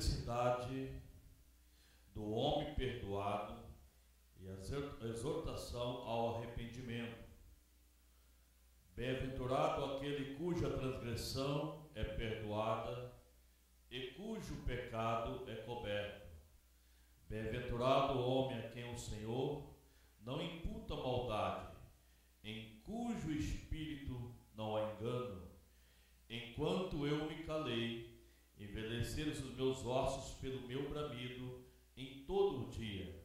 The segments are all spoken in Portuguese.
felicidade do homem perdoado e a exortação ao arrependimento. Bem-aventurado aquele cuja transgressão é perdoada e cujo pecado é coberto. Bem-aventurado o homem a quem o Senhor não imputa maldade, em cujo espírito não há engano. Enquanto eu me calei, envelheceram os meus ossos pelo meu bramido em todo o dia,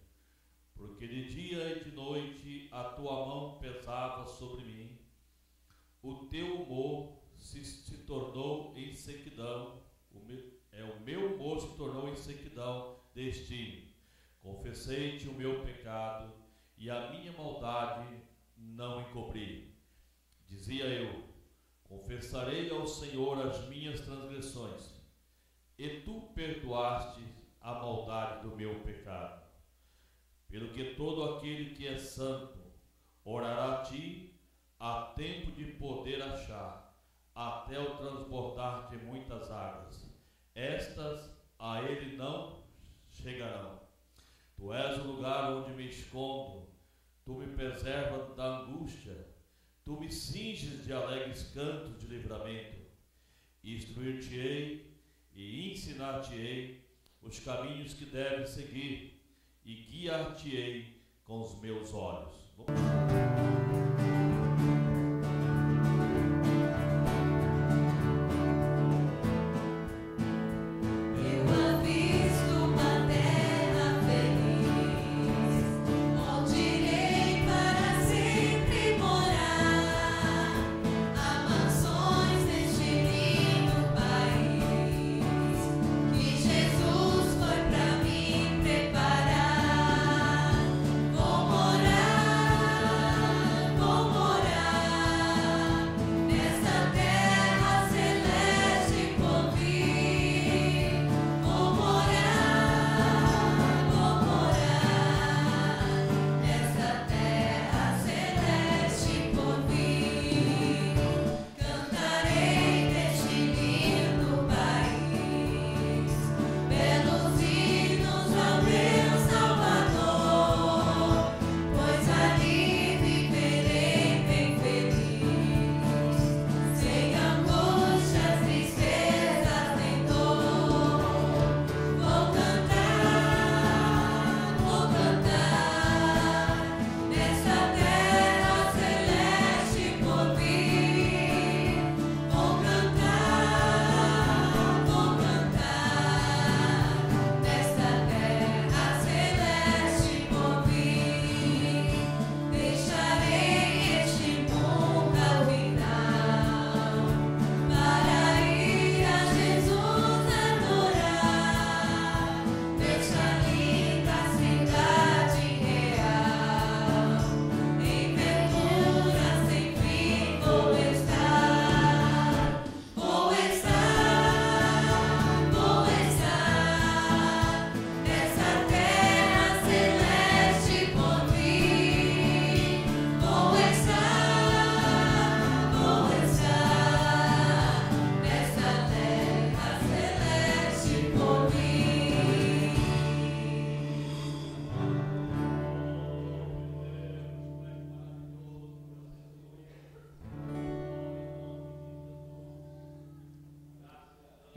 porque de dia e de noite a tua mão pesava sobre mim. O teu humor se tornou em sequidão, o meu humor se tornou em sequidão de estio. Confessei-te o meu pecado e a minha maldade não encobri. Dizia eu: confessarei ao Senhor as minhas transgressões, e tu perdoaste a maldade do meu pecado. Pelo que todo aquele que é santo orará a ti, há tempo de poder achar, até o transbordar de muitas águas. Estas a ele não chegarão. Tu és o lugar onde me escondo, tu me preservas da angústia, tu me cinges de alegres cantos de livramento. Instruir-te-ei e ensinar-te-ei os caminhos que deves seguir, e guiar-te-ei com os meus olhos.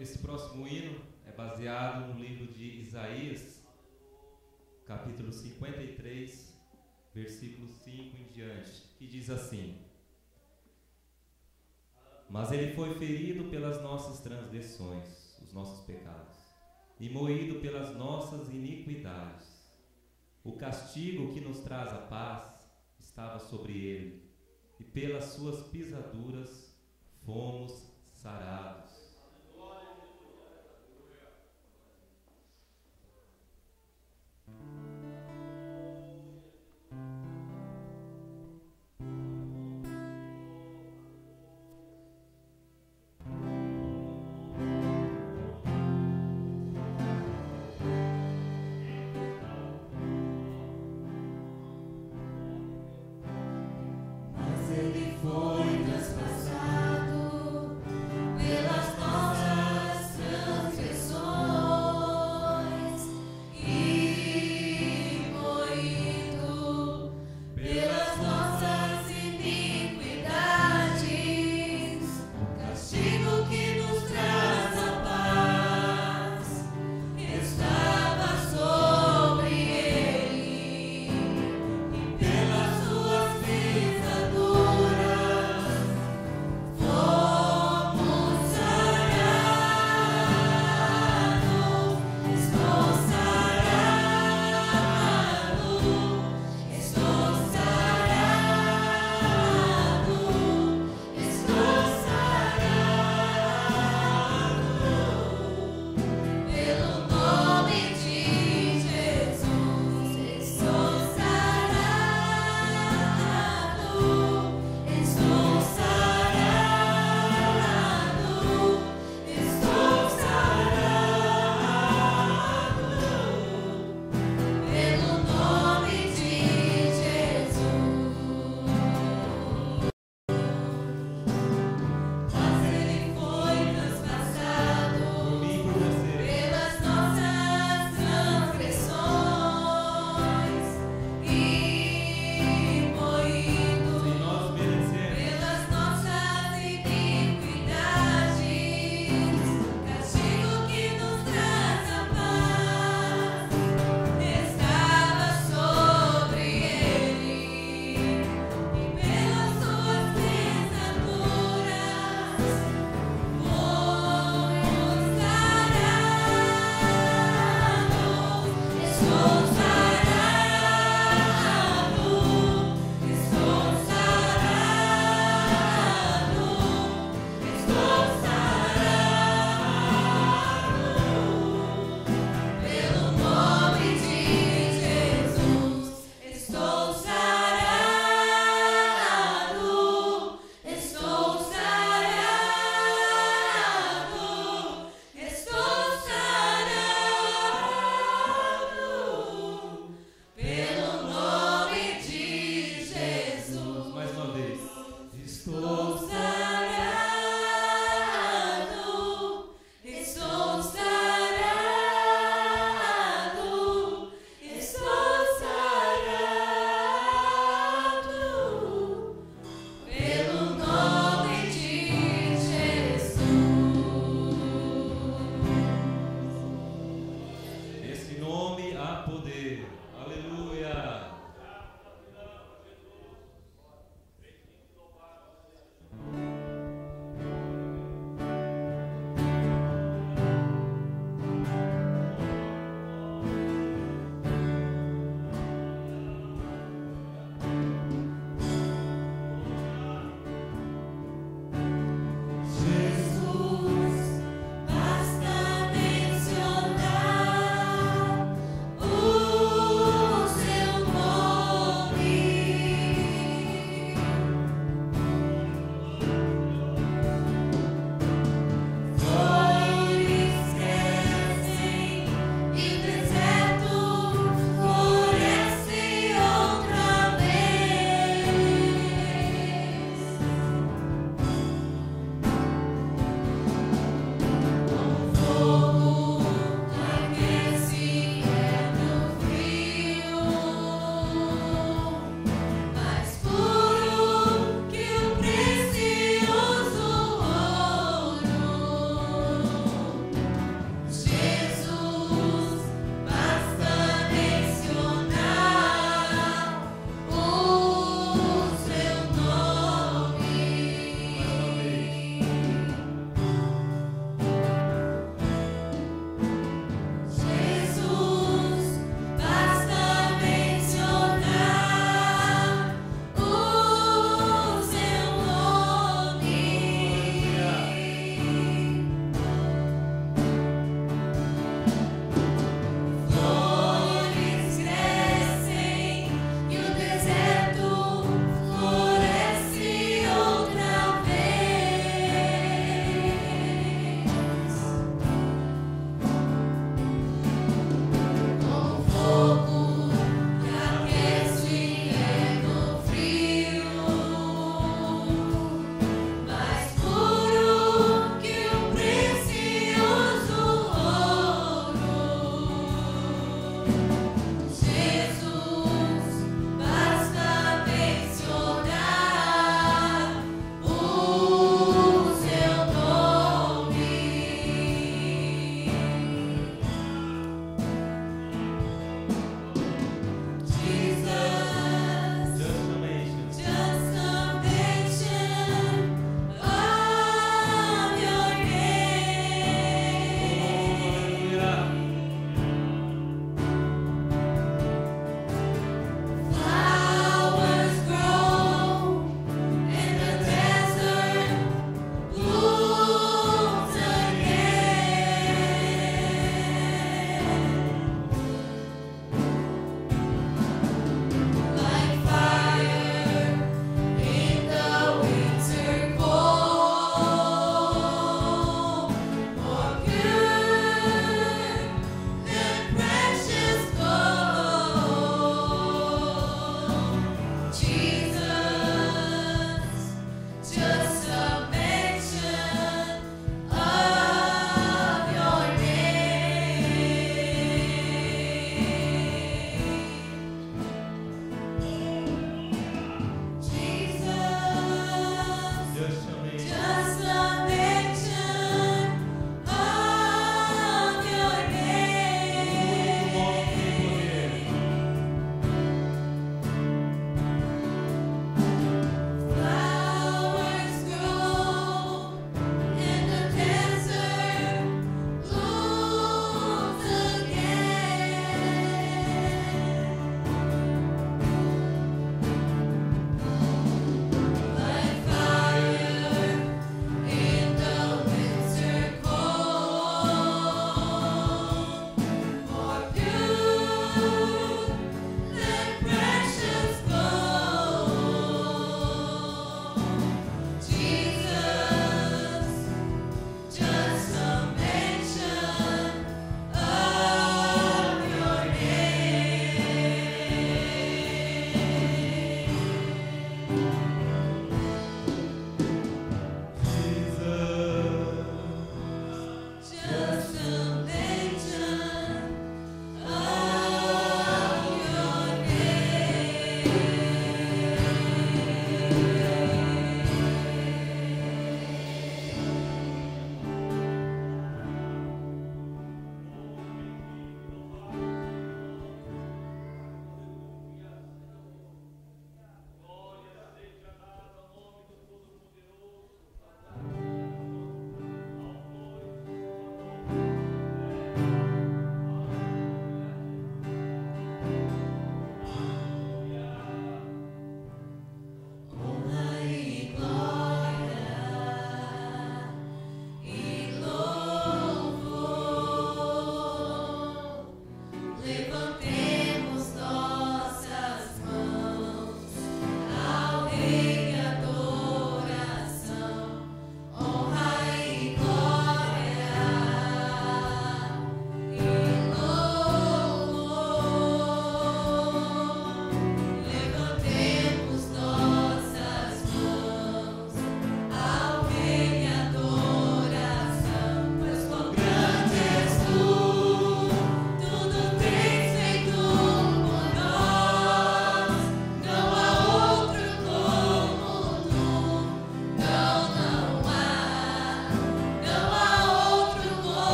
Esse próximo hino é baseado no livro de Isaías, capítulo 53, versículo 5 em diante, que diz assim: mas ele foi ferido pelas nossas transgressões, os nossos pecados, e moído pelas nossas iniquidades. O castigo que nos traz a paz estava sobre ele, e pelas suas pisaduras fomos sarados. Ele foi traspassado pelas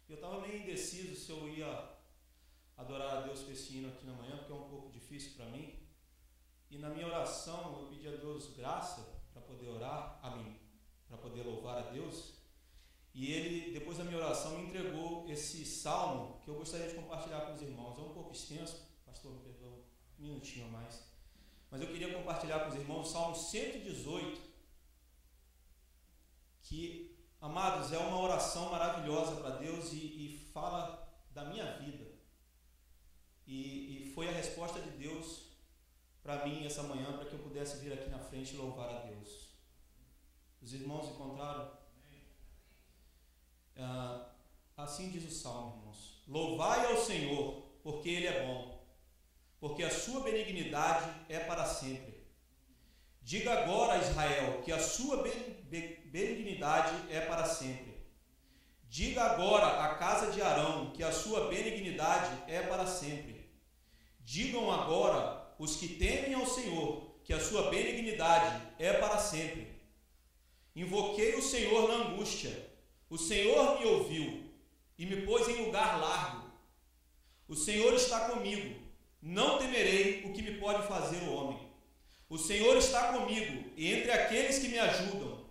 Eu estava meio indeciso se eu ia adorar a Deus com esse hino aqui na manhã, porque é um pouco difícil para mim. E na minha oração eu pedi a Deus graça para poder orar a mim, para poder louvar a Deus. E ele, depois da minha oração, me entregou esse salmo que eu gostaria de compartilhar com os irmãos. É um pouco extenso, pastor, me perdoa, um minutinho a mais. Mas eu queria compartilhar com os irmãos o Salmo 118, que, amados, é uma oração maravilhosa para Deus e fala da minha vida. E foi a resposta de Deus para mim essa manhã, para que eu pudesse vir aqui na frente e louvar a Deus. Os irmãos encontraram? Assim diz o Salmo, irmãos: louvai ao Senhor, porque Ele é bom, porque a sua benignidade é para sempre. Diga agora a Israel que a sua benignidade é para sempre. Diga agora à casa de Arão que a sua benignidade é para sempre. Digam agora os que temem ao Senhor que a sua benignidade é para sempre. Invoquei o Senhor na angústia. O Senhor me ouviu e me pôs em lugar largo. O Senhor está comigo. Não temerei o que me pode fazer o homem. O Senhor está comigo e entre aqueles que me ajudam,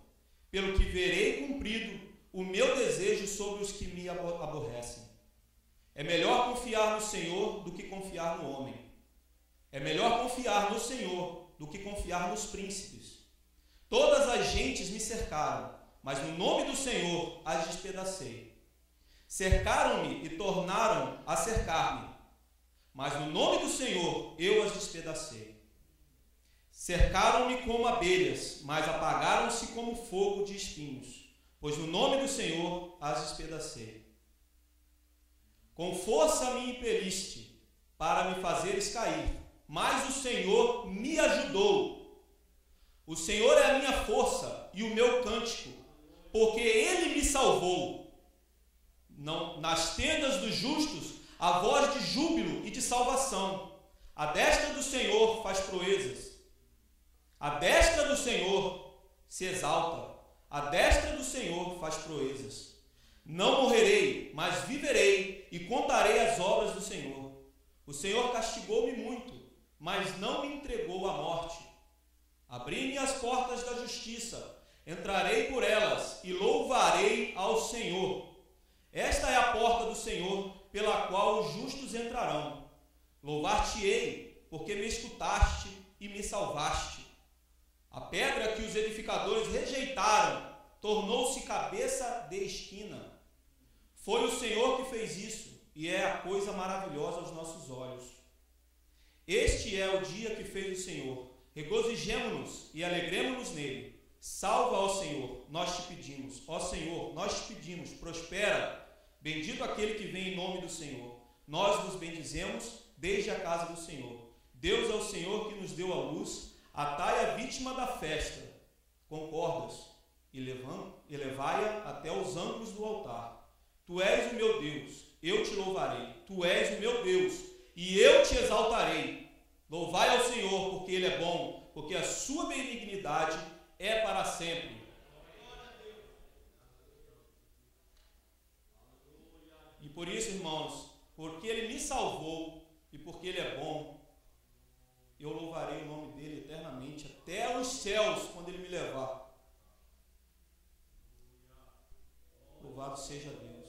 pelo que verei cumprido o meu desejo sobre os que me aborrecem. É melhor confiar no Senhor do que confiar no homem. É melhor confiar no Senhor do que confiar nos príncipes. Todas as gentes me cercaram, mas no nome do Senhor as despedacei. Cercaram-me e tornaram a cercar-me, mas no nome do Senhor eu as despedacei. Cercaram-me como abelhas, mas apagaram-se como fogo de espinhos, pois no nome do Senhor as despedacei. Com força me impeliste para me fazeres cair, mas o Senhor me ajudou. O Senhor é a minha força e o meu cântico, porque Ele me salvou. Não, nas tendas dos justos, a voz de júbilo e de salvação. A destra do Senhor faz proezas. A destra do Senhor se exalta. A destra do Senhor faz proezas. Não morrerei, mas viverei e contarei as obras do Senhor. O Senhor castigou-me muito, mas não me entregou à morte. Abri-me as portas da justiça. Entrarei por elas e louvarei ao Senhor. Esta é a porta do Senhor, pela qual os justos entrarão. Louvar-te-ei, porque me escutaste e me salvaste. A pedra que os edificadores rejeitaram tornou-se cabeça de esquina. Foi o Senhor que fez isso, e é a coisa maravilhosa aos nossos olhos. Este é o dia que fez o Senhor. Regozijemo-nos e alegremo-nos nele. Salva, ó Senhor, nós te pedimos. Ó Senhor, nós te pedimos, prospera. Bendito aquele que vem em nome do Senhor. Nós vos bendizemos desde a casa do Senhor. Deus é o Senhor que nos deu a luz. Atai a vítima da festa com cordas e levai-a até os ângulos do altar. Tu és o meu Deus, eu te louvarei. Tu és o meu Deus, e eu te exaltarei. Louvai ao Senhor, porque Ele é bom, porque a sua benignidade é para sempre. E por isso, irmãos, porque Ele me salvou e porque Ele é bom, eu louvarei o nome dEle eternamente, até os céus, quando Ele me levar. Louvado seja Deus.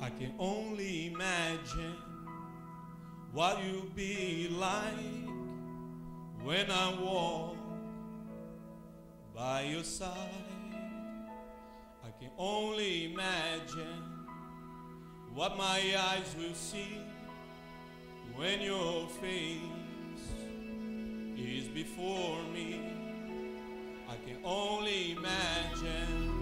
I can only imagine what you'll be like when I walk by your side. I can only imagine what my eyes will see when your face is before me. I can only imagine.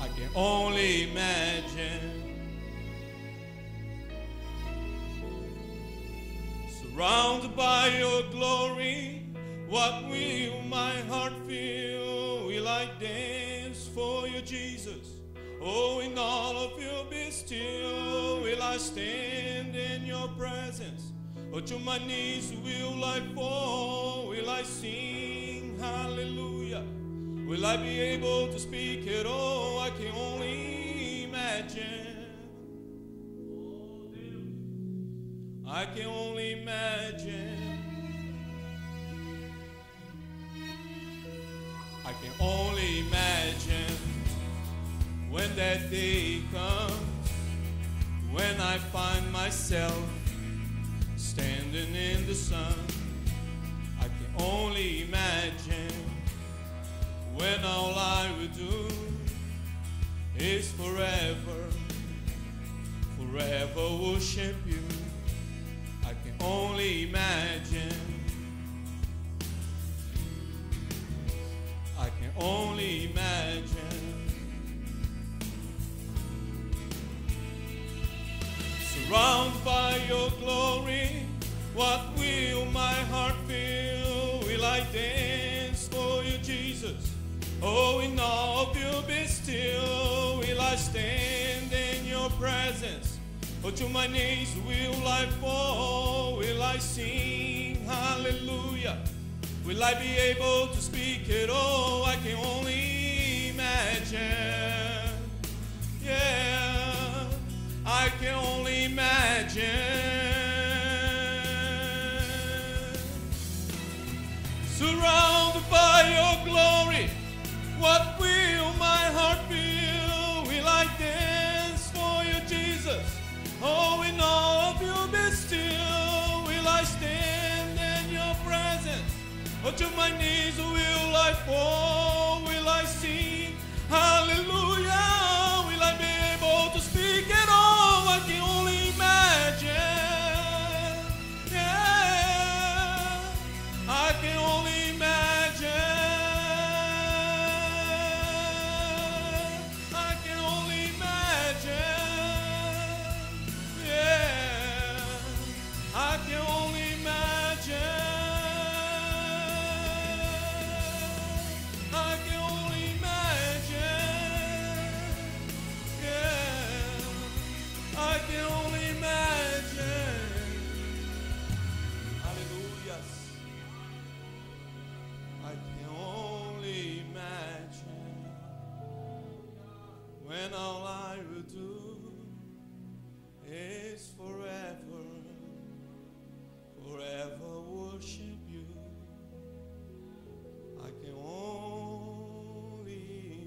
I can only imagine. Surrounded by your glory, what will my heart feel? Will I dance for you, Jesus? Oh, in all of your be still. Will I I stand in your presence? Or to my knees will I fall? Will I sing hallelujah? Will I be able to speak at all? I can only imagine. I can only imagine. I can only imagine when that day comes, when I find myself standing in the sun. I can only imagine when all I will do is forever, forever worship you. I can only imagine. I can only imagine. Surrounded by your glory, what will my heart feel? Will I dance for you, Jesus? Oh, in all of you be still. Will I stand in your presence? Or to my knees will I fall? Will I sing hallelujah? Will I be able to speak at all? I can only imagine. Yeah, I can only imagine. Surrounded by your glory, what will my heart feel? Will I dance for you, Jesus? Oh, in all of you be still. Will I stand in your presence? Or to my knees will I fall? Will I sing hallelujah? Will I be able to speak at all? I can only imagine. Yeah, I can only imagine. I can only imagine. Yeah, I can only imagine. I can only imagine. Yeah, I can only imagine. Hallelujah. I can only imagine when all I will do is forever, forever worship you. I can only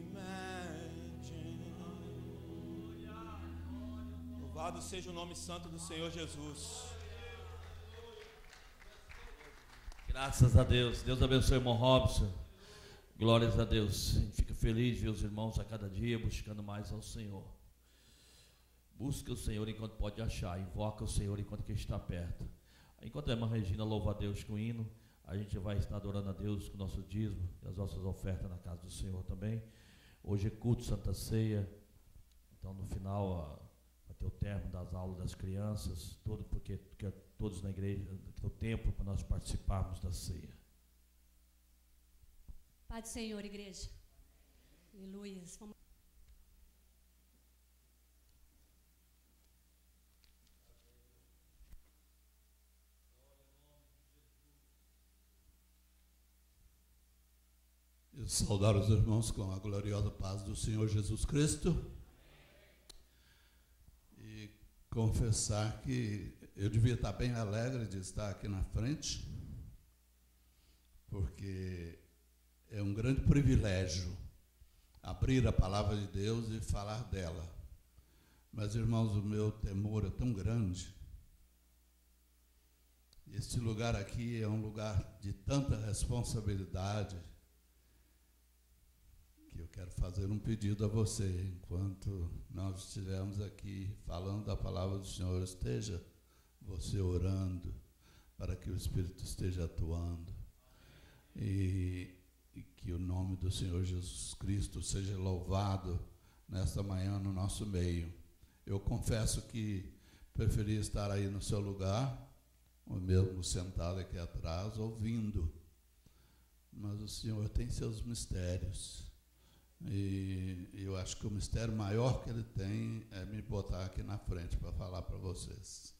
imagine. Louvado seja o nome santo do Senhor Jesus. Graças a Deus. Deus abençoe o irmão Robson. Glórias a Deus. A gente fica feliz de ver os irmãos a cada dia buscando mais ao Senhor. Busca o Senhor enquanto pode achar. Invoca o Senhor enquanto que está perto. Enquanto a irmã Regina louva a Deus com o hino, a gente vai estar adorando a Deus com o nosso dízimo e as nossas ofertas na casa do Senhor também. Hoje é culto Santa Ceia. Então no final vai ter o término das aulas das crianças, porque todos na igreja, o tempo para nós participarmos da ceia. Pai do Senhor, igreja. Aleluia. Eu saudar os irmãos com a gloriosa paz do Senhor Jesus Cristo e confessar que eu devia estar bem alegre de estar aqui na frente, porque é um grande privilégio abrir a palavra de Deus e falar dela. Mas, irmãos, o meu temor é tão grande. Este lugar aqui é um lugar de tanta responsabilidade que eu quero fazer um pedido a você, enquanto nós estivermos aqui falando da palavra do Senhor, esteja você orando para que o Espírito esteja atuando e que o nome do Senhor Jesus Cristo seja louvado nesta manhã no nosso meio. Eu confesso que preferi estar aí no seu lugar, ou mesmo sentado aqui atrás, ouvindo, mas o Senhor tem seus mistérios. E eu acho que o mistério maior que ele tem é me botar aqui na frente para falar para vocês.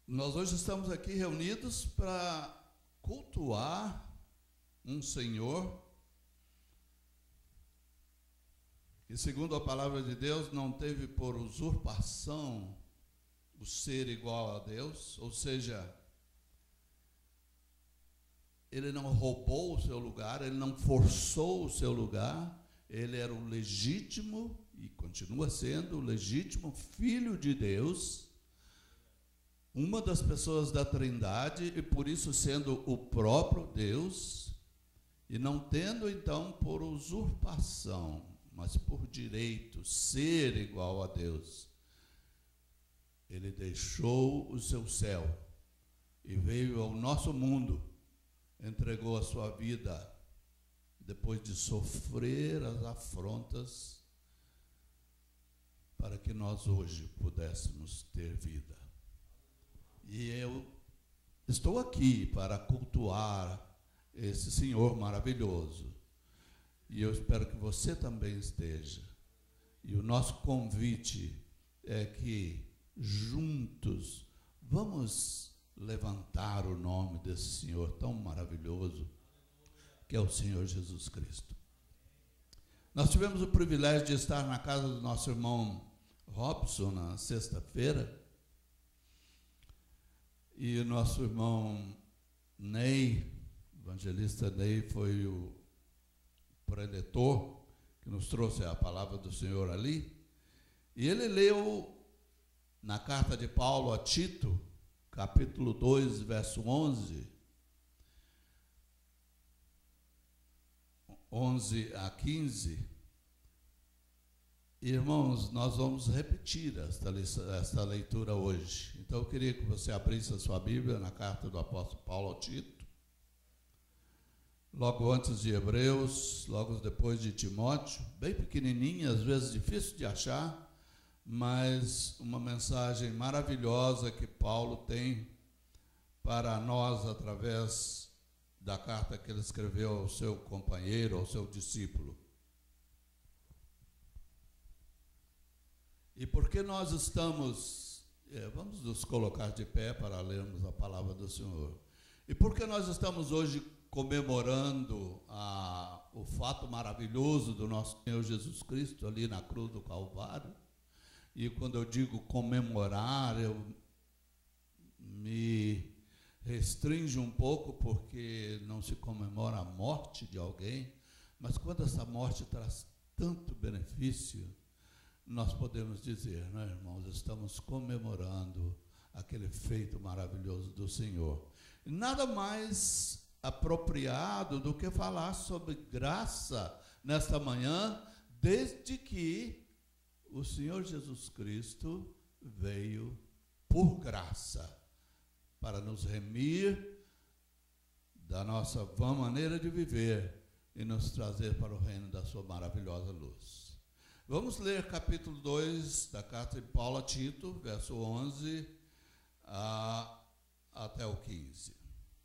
Nós hoje estamos aqui reunidos para cultuar um Senhor que, segundo a palavra de Deus, não teve por usurpação o ser igual a Deus, ou seja, ele não roubou o seu lugar, ele não forçou o seu lugar, ele era o legítimo, e continua sendo o legítimo Filho de Deus, uma das pessoas da Trindade, e por isso sendo o próprio Deus, e não tendo então por usurpação, mas por direito, ser igual a Deus. Ele deixou o seu céu e veio ao nosso mundo, entregou a sua vida depois de sofrer as afrontas para que nós hoje pudéssemos ter vida. E eu estou aqui para cultuar esse Senhor maravilhoso. E eu espero que você também esteja. E o nosso convite é que juntos vamos levantar o nome desse Senhor tão maravilhoso, que é o Senhor Jesus Cristo. Nós tivemos o privilégio de estar na casa do nosso irmão Robson na sexta-feira, e o nosso irmão Ney, evangelista Ney, foi o preletor que nos trouxe a palavra do Senhor ali, e ele leu na carta de Paulo a Tito, capítulo 2, verso 11 a 15. Irmãos, nós vamos repetir esta leitura hoje. Então eu queria que você abrisse a sua Bíblia na carta do apóstolo Paulo ao Tito, logo antes de Hebreus, logo depois de Timóteo, bem pequenininha, às vezes difícil de achar, mas uma mensagem maravilhosa que Paulo tem para nós através da carta que ele escreveu ao seu companheiro, ao seu discípulo. E por que nós estamos, vamos nos colocar de pé para lermos a palavra do Senhor. E por que nós estamos hoje comemorando o fato maravilhoso do nosso Senhor Jesus Cristo ali na cruz do Calvário? E quando eu digo comemorar, eu me restringo um pouco, porque não se comemora a morte de alguém, mas quando essa morte traz tanto benefício, nós podemos dizer, né, irmãos, estamos comemorando aquele feito maravilhoso do Senhor. Nada mais apropriado do que falar sobre graça nesta manhã, desde que o Senhor Jesus Cristo veio por graça para nos remir da nossa vã maneira de viver e nos trazer para o reino da sua maravilhosa luz. Vamos ler capítulo 2 da carta de Paulo a Tito, verso 11 até o 15.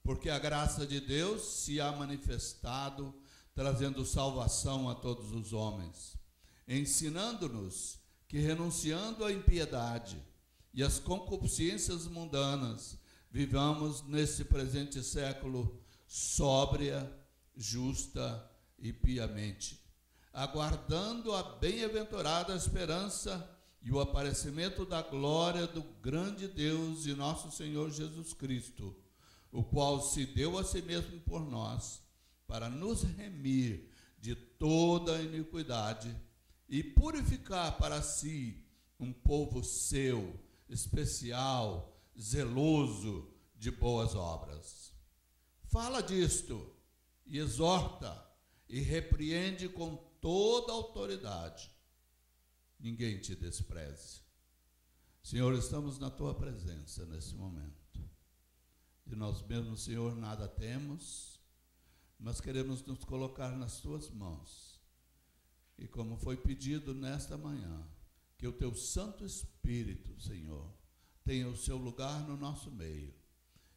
Porque a graça de Deus se há manifestado, trazendo salvação a todos os homens, ensinando-nos que, renunciando à impiedade e às concupiscências mundanas, vivamos nesse presente século sóbria, justa e piamente, aguardando a bem-aventurada esperança e o aparecimento da glória do grande Deus e nosso Senhor Jesus Cristo, o qual se deu a si mesmo por nós, para nos remir de toda a iniquidade e purificar para si um povo seu, especial, zeloso de boas obras. Fala disto e exorta e repreende com toda a autoridade. Ninguém te despreze. Senhor, estamos na tua presença nesse momento. De nós mesmos, Senhor, nada temos, mas queremos nos colocar nas tuas mãos. E como foi pedido nesta manhã, que o teu Santo Espírito, Senhor, tenha o seu lugar no nosso meio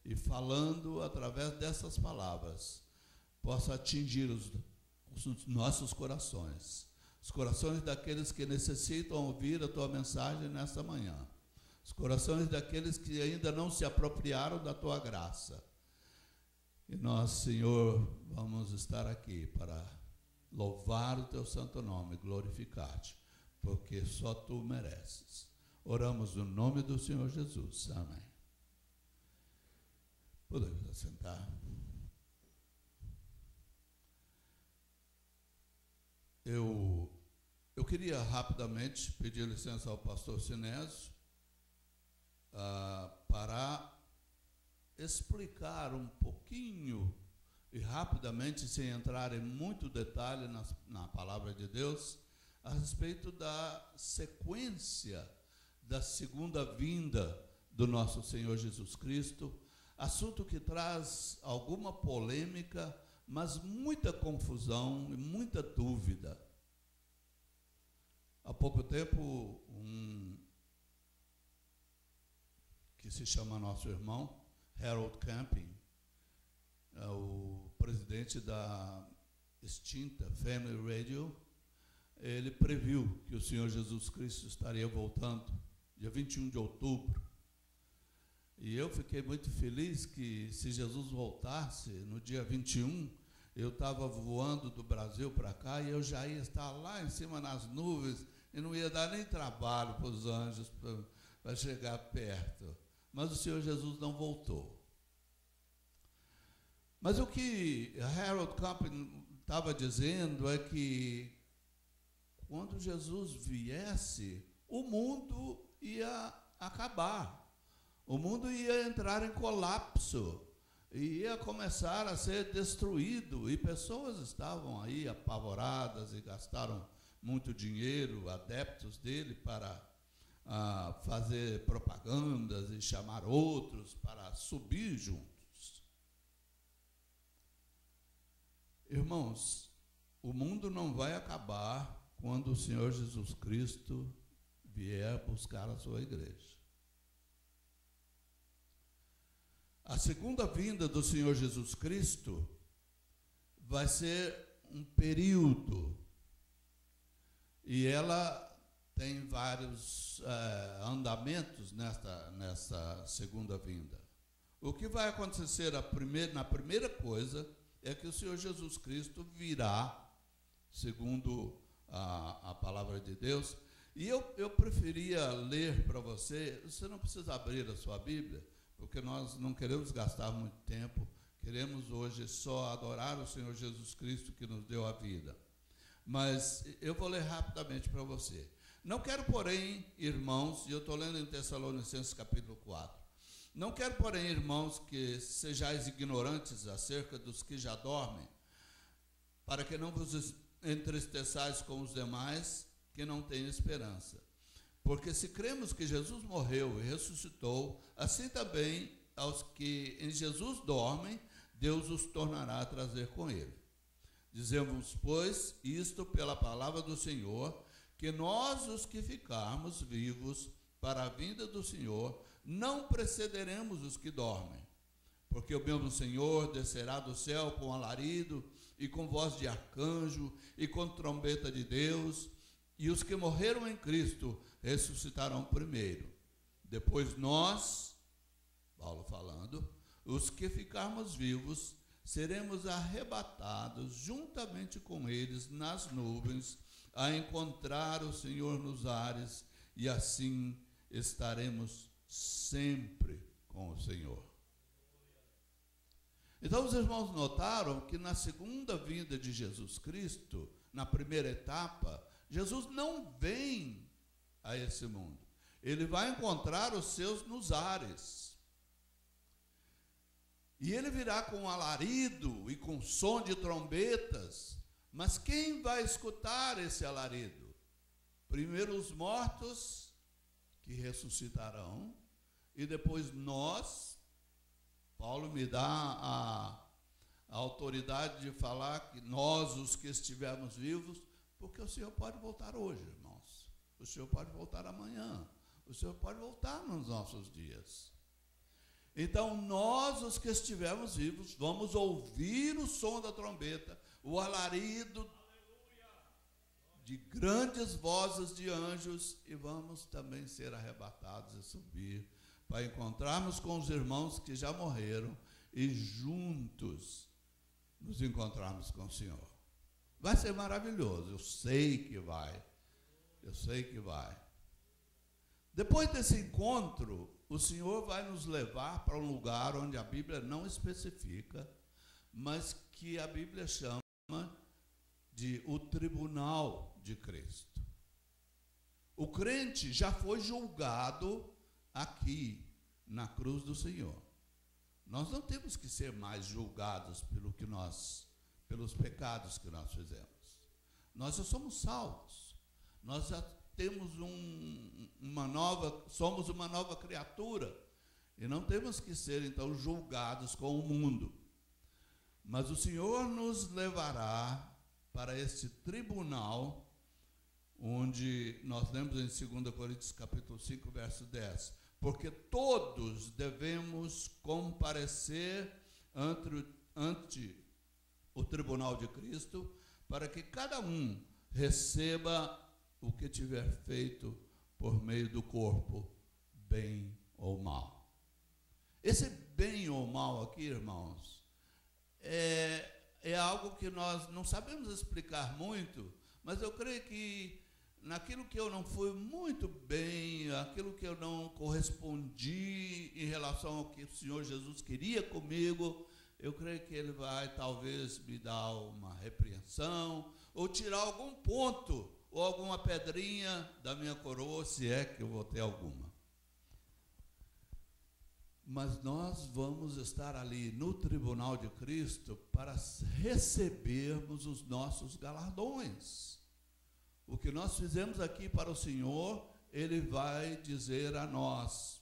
e falando através dessas palavras, possa atingir os nossos corações, os corações daqueles que necessitam ouvir a tua mensagem nesta manhã, os corações daqueles que ainda não se apropriaram da tua graça. E nós, Senhor, vamos estar aqui para louvar o teu santo nome, glorificar-te, porque só tu mereces. Oramos no nome do Senhor Jesus. Amém. Podemos assentar. Eu queria rapidamente pedir licença ao pastor Sinésio para explicar um pouquinho e rapidamente, sem entrar em muito detalhe na palavra de Deus, a respeito da sequência da segunda vinda do nosso Senhor Jesus Cristo, assunto que traz alguma polêmica, mas muita confusão e muita dúvida. Há pouco tempo, que se chama nosso irmão, Harold Camping, o presidente da extinta Family Radio, ele previu que o Senhor Jesus Cristo estaria voltando dia 21 de outubro. E eu fiquei muito feliz que, se Jesus voltasse no dia 21, eu estava voando do Brasil para cá e eu já ia estar lá em cima nas nuvens e não ia dar nem trabalho para os anjos para chegar perto. Mas o Senhor Jesus não voltou. Mas o que Harold Camping estava dizendo é que quando Jesus viesse, o mundo ia acabar. O mundo ia entrar em colapso, ia começar a ser destruído, e pessoas estavam aí apavoradas e gastaram muito dinheiro, adeptos dele, para fazer propagandas e chamar outros para subir juntos. Irmãos, o mundo não vai acabar quando o Senhor Jesus Cristo vier buscar a sua igreja. A segunda vinda do Senhor Jesus Cristo vai ser um período, e ela tem vários andamentos nessa segunda vinda. O que vai acontecer na primeira coisa é que o Senhor Jesus Cristo virá, segundo a palavra de Deus. E eu preferia ler para você não precisa abrir a sua Bíblia, porque nós não queremos gastar muito tempo, queremos hoje só adorar o Senhor Jesus Cristo que nos deu a vida. Mas eu vou ler rapidamente para você. Não quero, porém, irmãos, e eu estou lendo em Tessalonicenses capítulo 4, não quero, porém, irmãos, que sejais ignorantes acerca dos que já dormem, para que não vos entristeçais com os demais que não têm esperança. Porque se cremos que Jesus morreu e ressuscitou, assim também aos que em Jesus dormem, Deus os tornará a trazer com ele. Dizemos, pois, isto pela palavra do Senhor, que nós, os que ficarmos vivos para a vinda do Senhor, não precederemos os que dormem. Porque o mesmo Senhor descerá do céu com alarido, e com voz de arcanjo, e com trombeta de Deus, e os que morreram em Cristo ressuscitarão primeiro. Depois nós, Paulo falando, os que ficarmos vivos, seremos arrebatados juntamente com eles nas nuvens, a encontrar o Senhor nos ares, e assim estaremos sempre com o Senhor. Então os irmãos notaram que na segunda vinda de Jesus Cristo, na primeira etapa, Jesus não vem a esse mundo. Ele vai encontrar os seus nos ares. E ele virá com alarido e com som de trombetas. Mas quem vai escutar esse alarido? Primeiro os mortos, que ressuscitarão, e depois nós. Paulo me dá a autoridade de falar que nós, os que estivermos vivos, porque o Senhor pode voltar hoje, irmãos. O Senhor pode voltar amanhã. O Senhor pode voltar nos nossos dias. Então nós, os que estivermos vivos, vamos ouvir o som da trombeta, o alarido de grandes vozes de anjos, e vamos também ser arrebatados e subir para encontrarmos com os irmãos que já morreram e juntos nos encontrarmos com o Senhor. Vai ser maravilhoso, eu sei que vai. Eu sei que vai. Depois desse encontro, o Senhor vai nos levar para um lugar onde a Bíblia não especifica, mas que a Bíblia chama de o tribunal de Cristo. O crente já foi julgado aqui na cruz do Senhor. Nós não temos que ser mais julgados pelos pecados que nós fizemos. Nós já somos salvos. Nós já temos somos uma nova criatura. E não temos que ser, então, julgados com o mundo. Mas o Senhor nos levará para este tribunal, onde nós lemos em 2 Coríntios capítulo 5, verso 10. Porque todos devemos comparecer ante o tribunal de Cristo, para que cada um receba o que tiver feito por meio do corpo, bem ou mal. Esse bem ou mal aqui, irmãos, é algo que nós não sabemos explicar muito, mas eu creio que naquilo que eu não fui muito bem, aquilo que eu não correspondi em relação ao que o Senhor Jesus queria comigo, eu creio que Ele vai talvez me dar uma repreensão, ou tirar algum ponto, ou alguma pedrinha da minha coroa, se é que eu vou ter alguma. Mas nós vamos estar ali no tribunal de Cristo para recebermos os nossos galardões. O que nós fizemos aqui para o Senhor, Ele vai dizer a nós: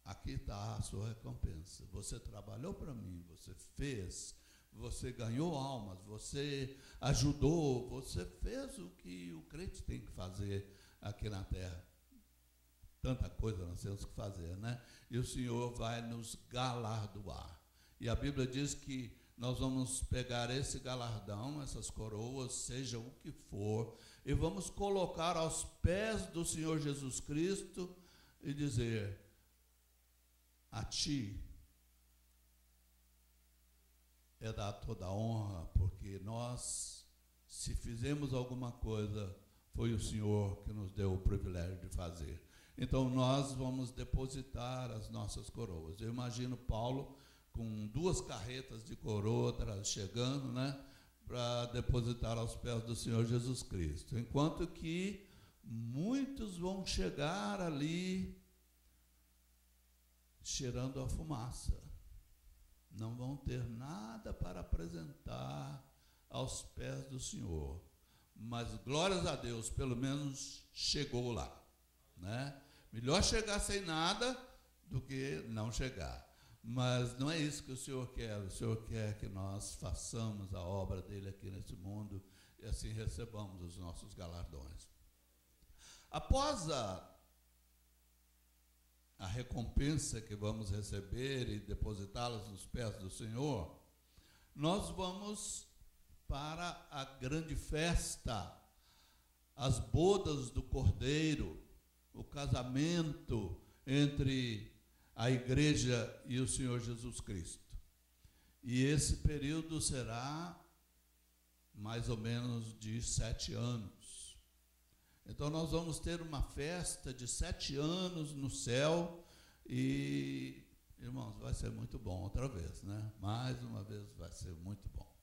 aqui está a sua recompensa. Você trabalhou para mim, você fez, você ganhou almas, você ajudou, você fez o que o crente tem que fazer aqui na terra. Tanta coisa nós temos que fazer, né? E o Senhor vai nos galardoar. E a Bíblia diz que nós vamos pegar esse galardão, essas coroas, seja o que for, e vamos colocar aos pés do Senhor Jesus Cristo e dizer: a Ti é dar toda a honra, porque nós, se fizemos alguma coisa, foi o Senhor que nos deu o privilégio de fazer. Então nós vamos depositar as nossas coroas. Eu imagino Paulo com 2 carretas de coroa chegando, né, para depositar aos pés do Senhor Jesus Cristo. Enquanto que muitos vão chegar ali cheirando a fumaça. Não vão ter nada para apresentar aos pés do Senhor. Mas glórias a Deus, pelo menos chegou lá, né? Melhor chegar sem nada do que não chegar. Mas não é isso que o Senhor quer. O Senhor quer que nós façamos a obra dele aqui nesse mundo e assim recebamos os nossos galardões. Após a recompensa que vamos receber e depositá-las nos pés do Senhor, nós vamos para a grande festa, as bodas do Cordeiro, o casamento entre a igreja e o Senhor Jesus Cristo. E esse período será mais ou menos de 7 anos. Então nós vamos ter uma festa de 7 anos no céu e, irmãos, vai ser muito bom outra vez, né? Mais uma vez vai ser muito bom.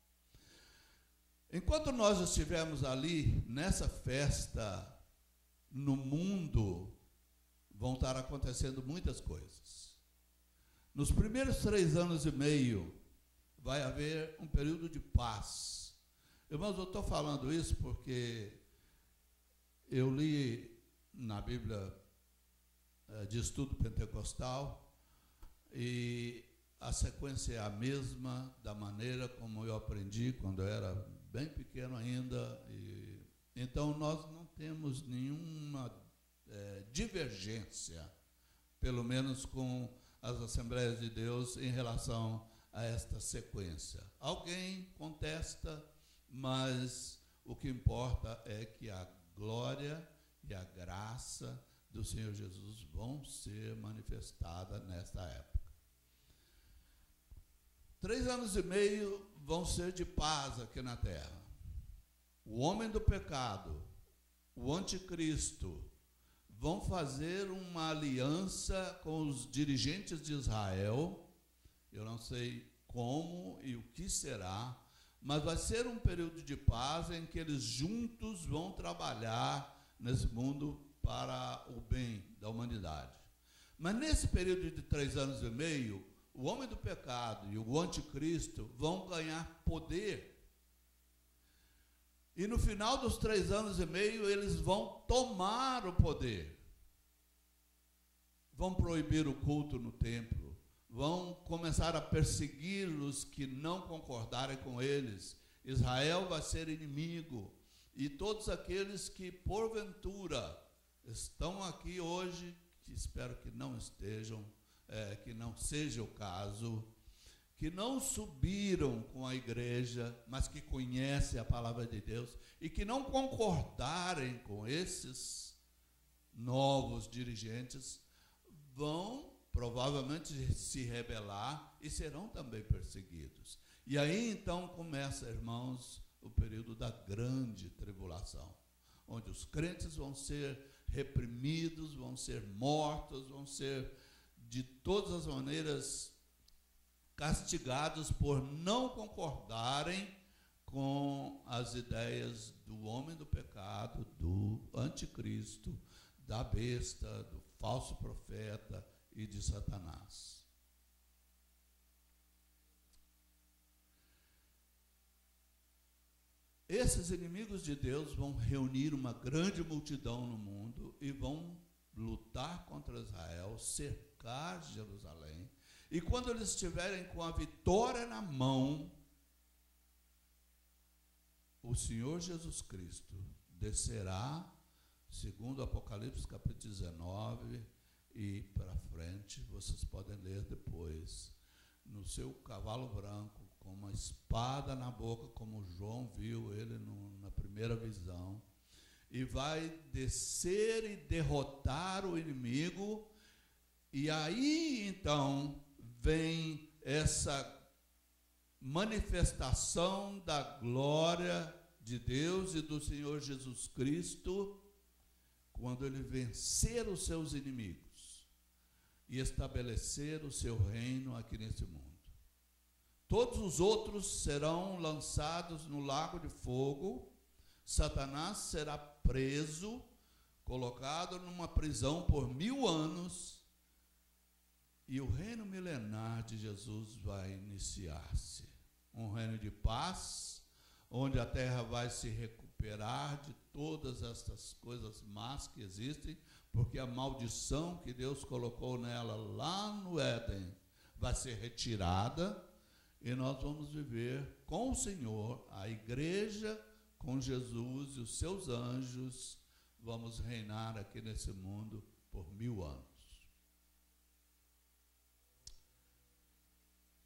Enquanto nós estivermos ali nessa festa, no mundo vão estar acontecendo muitas coisas. Nos primeiros 3 anos e meio vai haver um período de paz. Irmãos, eu estou falando isso porque eu li na Bíblia de estudo pentecostal e a sequência é a mesma da maneira como eu aprendi quando eu era bem pequeno ainda. Então nós não temos nenhuma divergência, pelo menos com as Assembleias de Deus em relação a esta sequência. Alguém contesta, mas o que importa é que a glória e a graça do Senhor Jesus vão ser manifestadas nesta época. 3 anos e meio vão ser de paz aqui na terra. O homem do pecado, o anticristo, vão fazer uma aliança com os dirigentes de Israel. Eu não sei como e o que será, mas vai ser um período de paz em que eles juntos vão trabalhar nesse mundo para o bem da humanidade. Mas nesse período de 3 anos e meio, o homem do pecado e o anticristo vão ganhar poder. E no final dos 3 anos e meio, eles vão tomar o poder. Vão proibir o culto no templo. Vão começar a perseguir os que não concordarem com eles. Israel vai ser inimigo. E todos aqueles que, porventura, estão aqui hoje, que espero que não estejam, que não seja o caso, que não subiram com a igreja, mas que conhecem a palavra de Deus e que não concordarem com esses novos dirigentes, vão provavelmente se rebelar e serão também perseguidos. E aí então começa, irmãos, o período da grande tribulação, onde os crentes vão ser reprimidos, vão ser mortos, vão ser de todas as maneiras castigados por não concordarem com as ideias do homem do pecado, do anticristo, da besta, do falso profeta e de Satanás. Esses inimigos de Deus vão reunir uma grande multidão no mundo e vão lutar contra Israel, cercar Jerusalém. E quando eles estiverem com a vitória na mão, o Senhor Jesus Cristo descerá, segundo Apocalipse capítulo 19 e para frente, vocês podem ler depois, no seu cavalo branco, com uma espada na boca, como João viu ele na primeira visão, e vai descer e derrotar o inimigo. E aí então vem essa manifestação da glória de Deus e do Senhor Jesus Cristo, quando ele vencer os seus inimigos e estabelecer o seu reino aqui nesse mundo. Todos os outros serão lançados no lago de fogo. Satanás será preso, colocado numa prisão por 1000 anos, e o reino milenar de Jesus vai iniciar-se. Um reino de paz, onde a terra vai se recuperar de todas estas coisas más que existem, porque a maldição que Deus colocou nela lá no Éden vai ser retirada, e nós vamos viver com o Senhor, a igreja, com Jesus e os seus anjos, vamos reinar aqui nesse mundo por 1000 anos.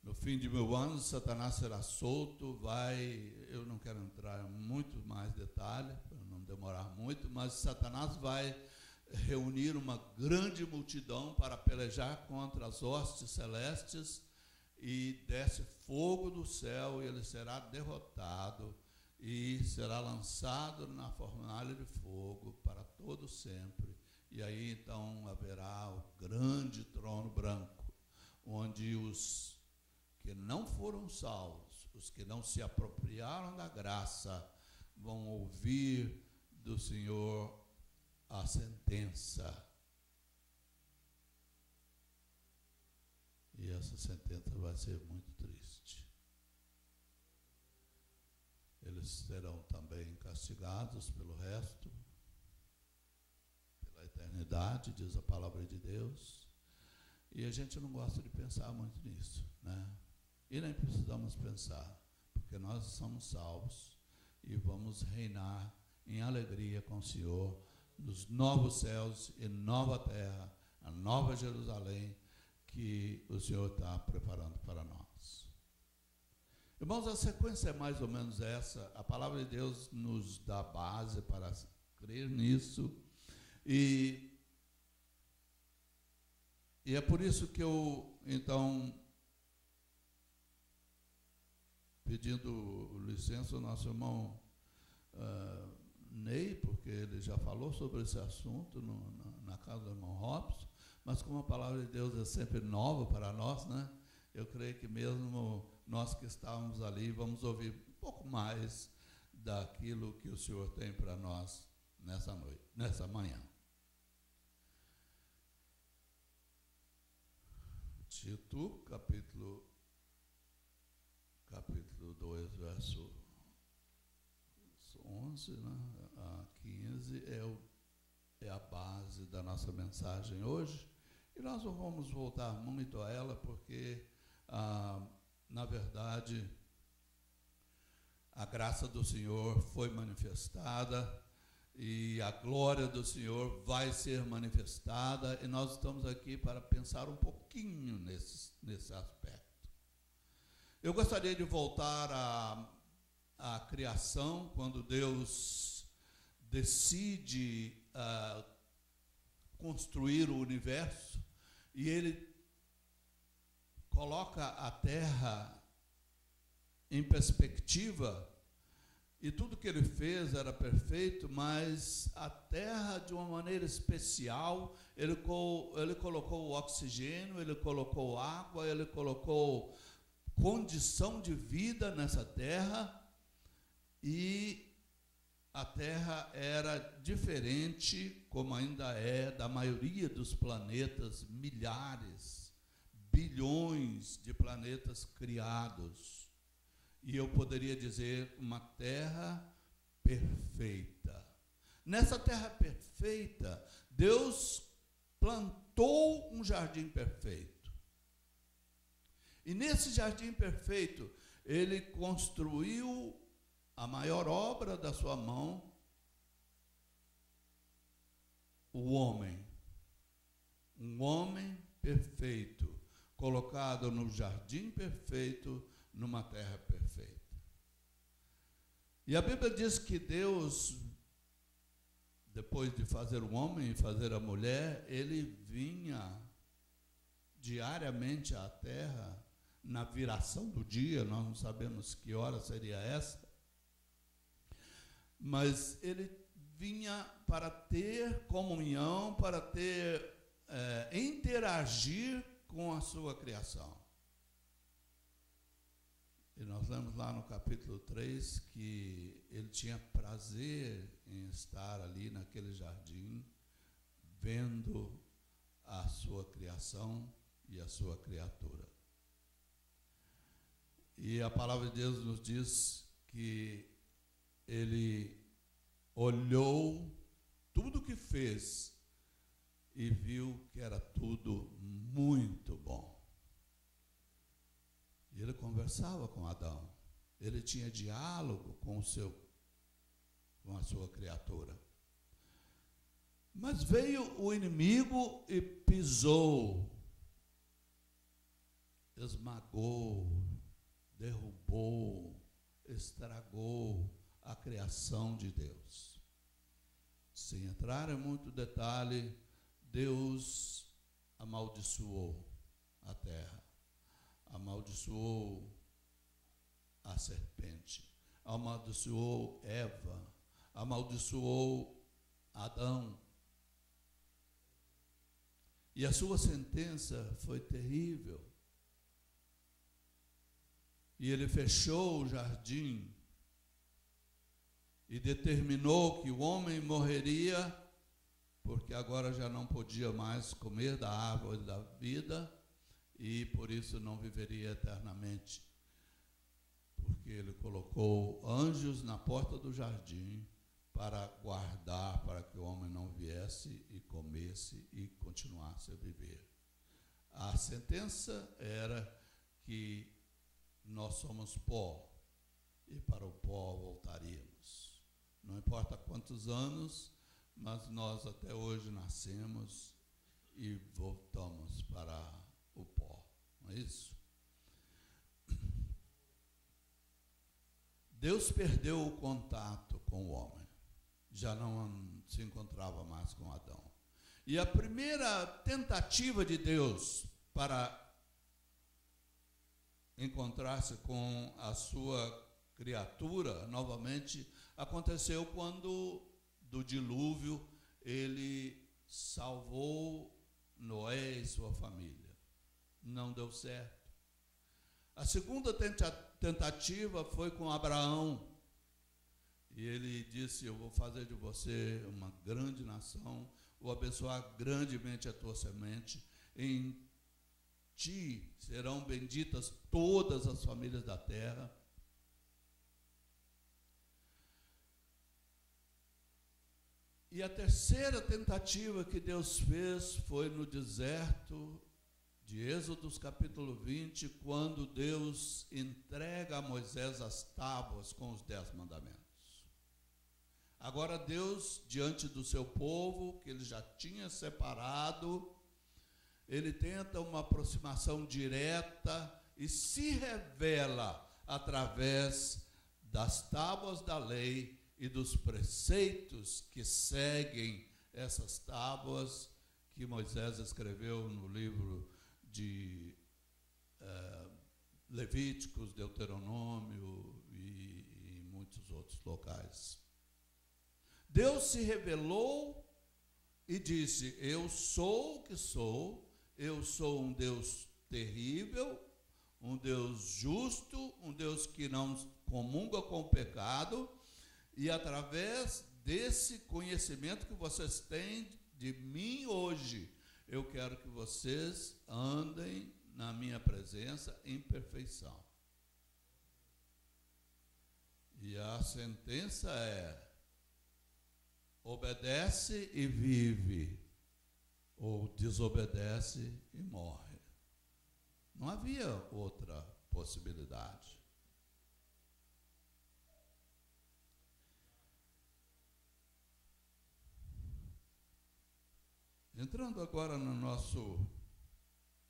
No fim de 1000 anos, Satanás será solto, eu não quero entrar em muito mais detalhe, para não demorar muito, mas Satanás vai reunir uma grande multidão para pelejar contra as hostes celestes, e desce fogo do céu, e ele será derrotado, e será lançado na fornalha de fogo para todo sempre. E aí então haverá o grande trono branco, onde os que não foram salvos, os que não se apropriaram da graça, vão ouvir do Senhor a sentença. E essa sentença vai ser muito triste. Eles serão também castigados pelo resto, pela eternidade, diz a palavra de Deus. E a gente não gosta de pensar muito nisso, né? E nem precisamos pensar, porque nós somos salvos e vamos reinar em alegria com o Senhor nos novos céus e nova terra, a nova Jerusalém, que o Senhor está preparando para nós. Irmãos, a sequência é mais ou menos essa. A palavra de Deus nos dá base para crer nisso. E é por isso que eu, então, pedindo licença ao nosso irmão Ney, porque ele já falou sobre esse assunto na casa do irmão Robson, mas como a palavra de Deus é sempre nova para nós, né? Eu creio que mesmo nós que estávamos ali, vamos ouvir um pouco mais daquilo que o Senhor tem para nós nessa noite, nessa manhã. Tito, capítulo 2, verso 11, né, a 15, é a base da nossa mensagem hoje. E nós não vamos voltar muito a ela, porque, na verdade, a graça do Senhor foi manifestada e a glória do Senhor vai ser manifestada, e nós estamos aqui para pensar um pouquinho nesse aspecto. Eu gostaria de voltar à criação, quando Deus decide construir o universo, e Ele coloca a terra em perspectiva, e tudo que Ele fez era perfeito, mas a terra, de uma maneira especial, Ele colocou o oxigênio, Ele colocou água, Ele colocou condição de vida nessa terra, e a terra era diferente, como ainda é, da maioria dos planetas, milhares, bilhões de planetas criados. E eu poderia dizer uma terra perfeita. Nessa terra perfeita, Deus plantou um jardim perfeito. E nesse jardim perfeito, Ele construiu a maior obra da sua mão, o homem. Um homem perfeito, colocado no jardim perfeito, numa terra perfeita. E a Bíblia diz que Deus, depois de fazer o homem e fazer a mulher, Ele vinha diariamente à terra, na viração do dia, nós não sabemos que hora seria essa, mas Ele vinha para ter comunhão, para interagir com a sua criação. E nós lemos lá no capítulo 3 que Ele tinha prazer em estar ali naquele jardim, vendo a sua criação e a sua criatura. E a palavra de Deus nos diz que Ele olhou tudo o que fez e viu que era tudo muito bom. E Ele conversava com Adão. Ele tinha diálogo com a sua criatura. Mas veio o inimigo e pisou, esmagou, derrubou, estragou a criação de Deus. Sem entrar em muito detalhe, Deus amaldiçoou a terra, amaldiçoou a serpente, amaldiçoou Eva, amaldiçoou Adão. E a sua sentença foi terrível. E Ele fechou o jardim e determinou que o homem morreria, porque agora já não podia mais comer da árvore da vida e por isso não viveria eternamente. Porque Ele colocou anjos na porta do jardim para guardar, para que o homem não viesse e comesse e continuasse a viver. A sentença era que nós somos pó e para o pó voltaríamos. Não importa quantos anos, mas nós até hoje nascemos e voltamos para o pó, não é isso? Deus perdeu o contato com o homem, já não se encontrava mais com Adão. E a primeira tentativa de Deus para encontrar-se com a sua criatura novamente aconteceu quando, do dilúvio, ele salvou Noé e sua família. Não deu certo. A segunda tentativa foi com Abraão. E ele disse: eu vou fazer de você uma grande nação, vou abençoar grandemente a tua semente, em ti serão benditas todas as famílias da terra. E a terceira tentativa que Deus fez foi no deserto de Êxodo capítulo 20, quando Deus entrega a Moisés as tábuas com os 10 mandamentos. Agora Deus, diante do seu povo, que ele já tinha separado, ele tenta uma aproximação direta e se revela através das tábuas da lei e dos preceitos que seguem essas tábuas que Moisés escreveu no livro de Levíticos, Deuteronômio e muitos outros locais. Deus se revelou e disse: eu sou o que sou, eu sou um Deus terrível, um Deus justo, um Deus que não comunga com o pecado, e através desse conhecimento que vocês têm de mim hoje, eu quero que vocês andem na minha presença em perfeição. E a sentença é: obedece e vive, ou desobedece e morre. Não havia outra possibilidade. Entrando agora no nosso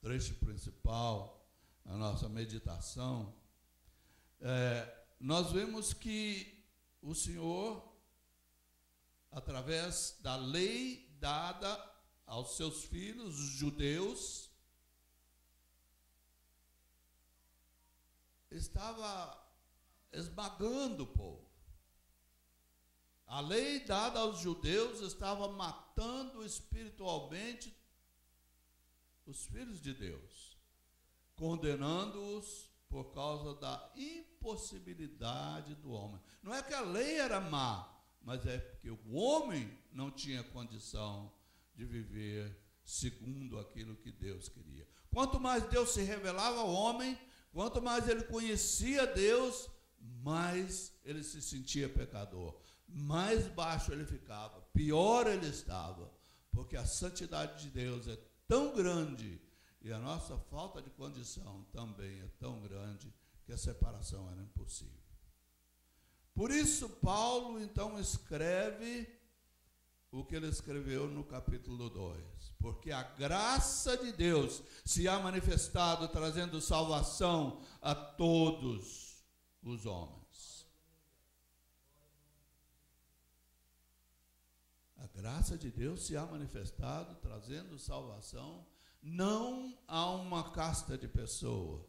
trecho principal, a nossa meditação, nós vemos que o Senhor, através da lei dada aos seus filhos, os judeus, estava esmagando o povo. A lei dada aos judeus estava matando espiritualmente os filhos de Deus, condenando-os por causa da impossibilidade do homem. Não é que a lei era má, mas é porque o homem não tinha condição de viver segundo aquilo que Deus queria. Quanto mais Deus se revelava ao homem, quanto mais ele conhecia Deus, mais ele se sentia pecador. Mais baixo ele ficava, pior ele estava, porque a santidade de Deus é tão grande e a nossa falta de condição também é tão grande que a separação era impossível. Por isso Paulo então escreve o que ele escreveu no capítulo 2, porque a graça de Deus se há manifestado trazendo salvação a todos os homens. A graça de Deus se há manifestado, trazendo salvação, não a uma casta de pessoas,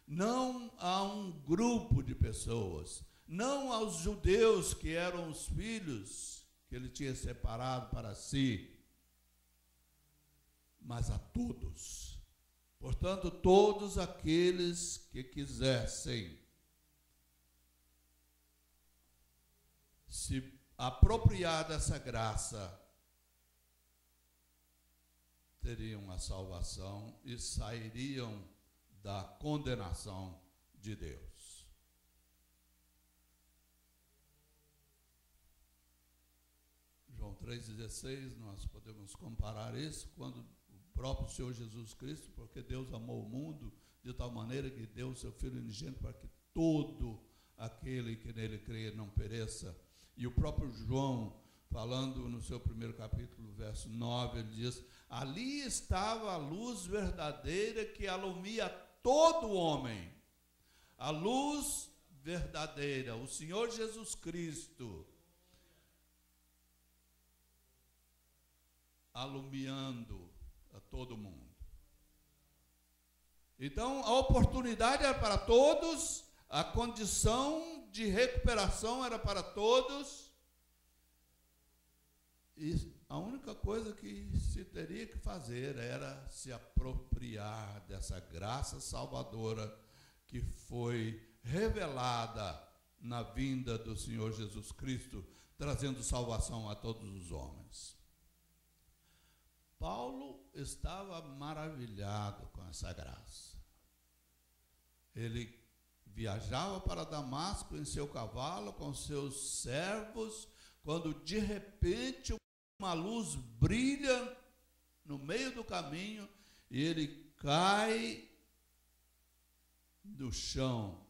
não a um grupo de pessoas, não aos judeus que eram os filhos que ele tinha separado para si, mas a todos. Portanto, todos aqueles que quisessem se apropriar dessa graça, teriam a salvação e sairiam da condenação de Deus. João 3,16, nós podemos comparar isso quando o próprio Senhor Jesus Cristo, porque Deus amou o mundo de tal maneira que deu o seu Filho unigênito para que todo aquele que nele crê não pereça. E o próprio João falando no seu primeiro capítulo, verso 9, ele diz: ali estava a luz verdadeira que alumia todo homem. A luz verdadeira, o Senhor Jesus Cristo, alumiando a todo mundo. Então, a oportunidade era para todos, a condição de recuperação era para todos, e a única coisa que se teria que fazer era se apropriar dessa graça salvadora que foi revelada na vinda do Senhor Jesus Cristo, trazendo salvação a todos os homens. Paulo estava maravilhado com essa graça. Ele viajava para Damasco em seu cavalo com seus servos, quando de repente uma luz brilha no meio do caminho e ele cai no chão.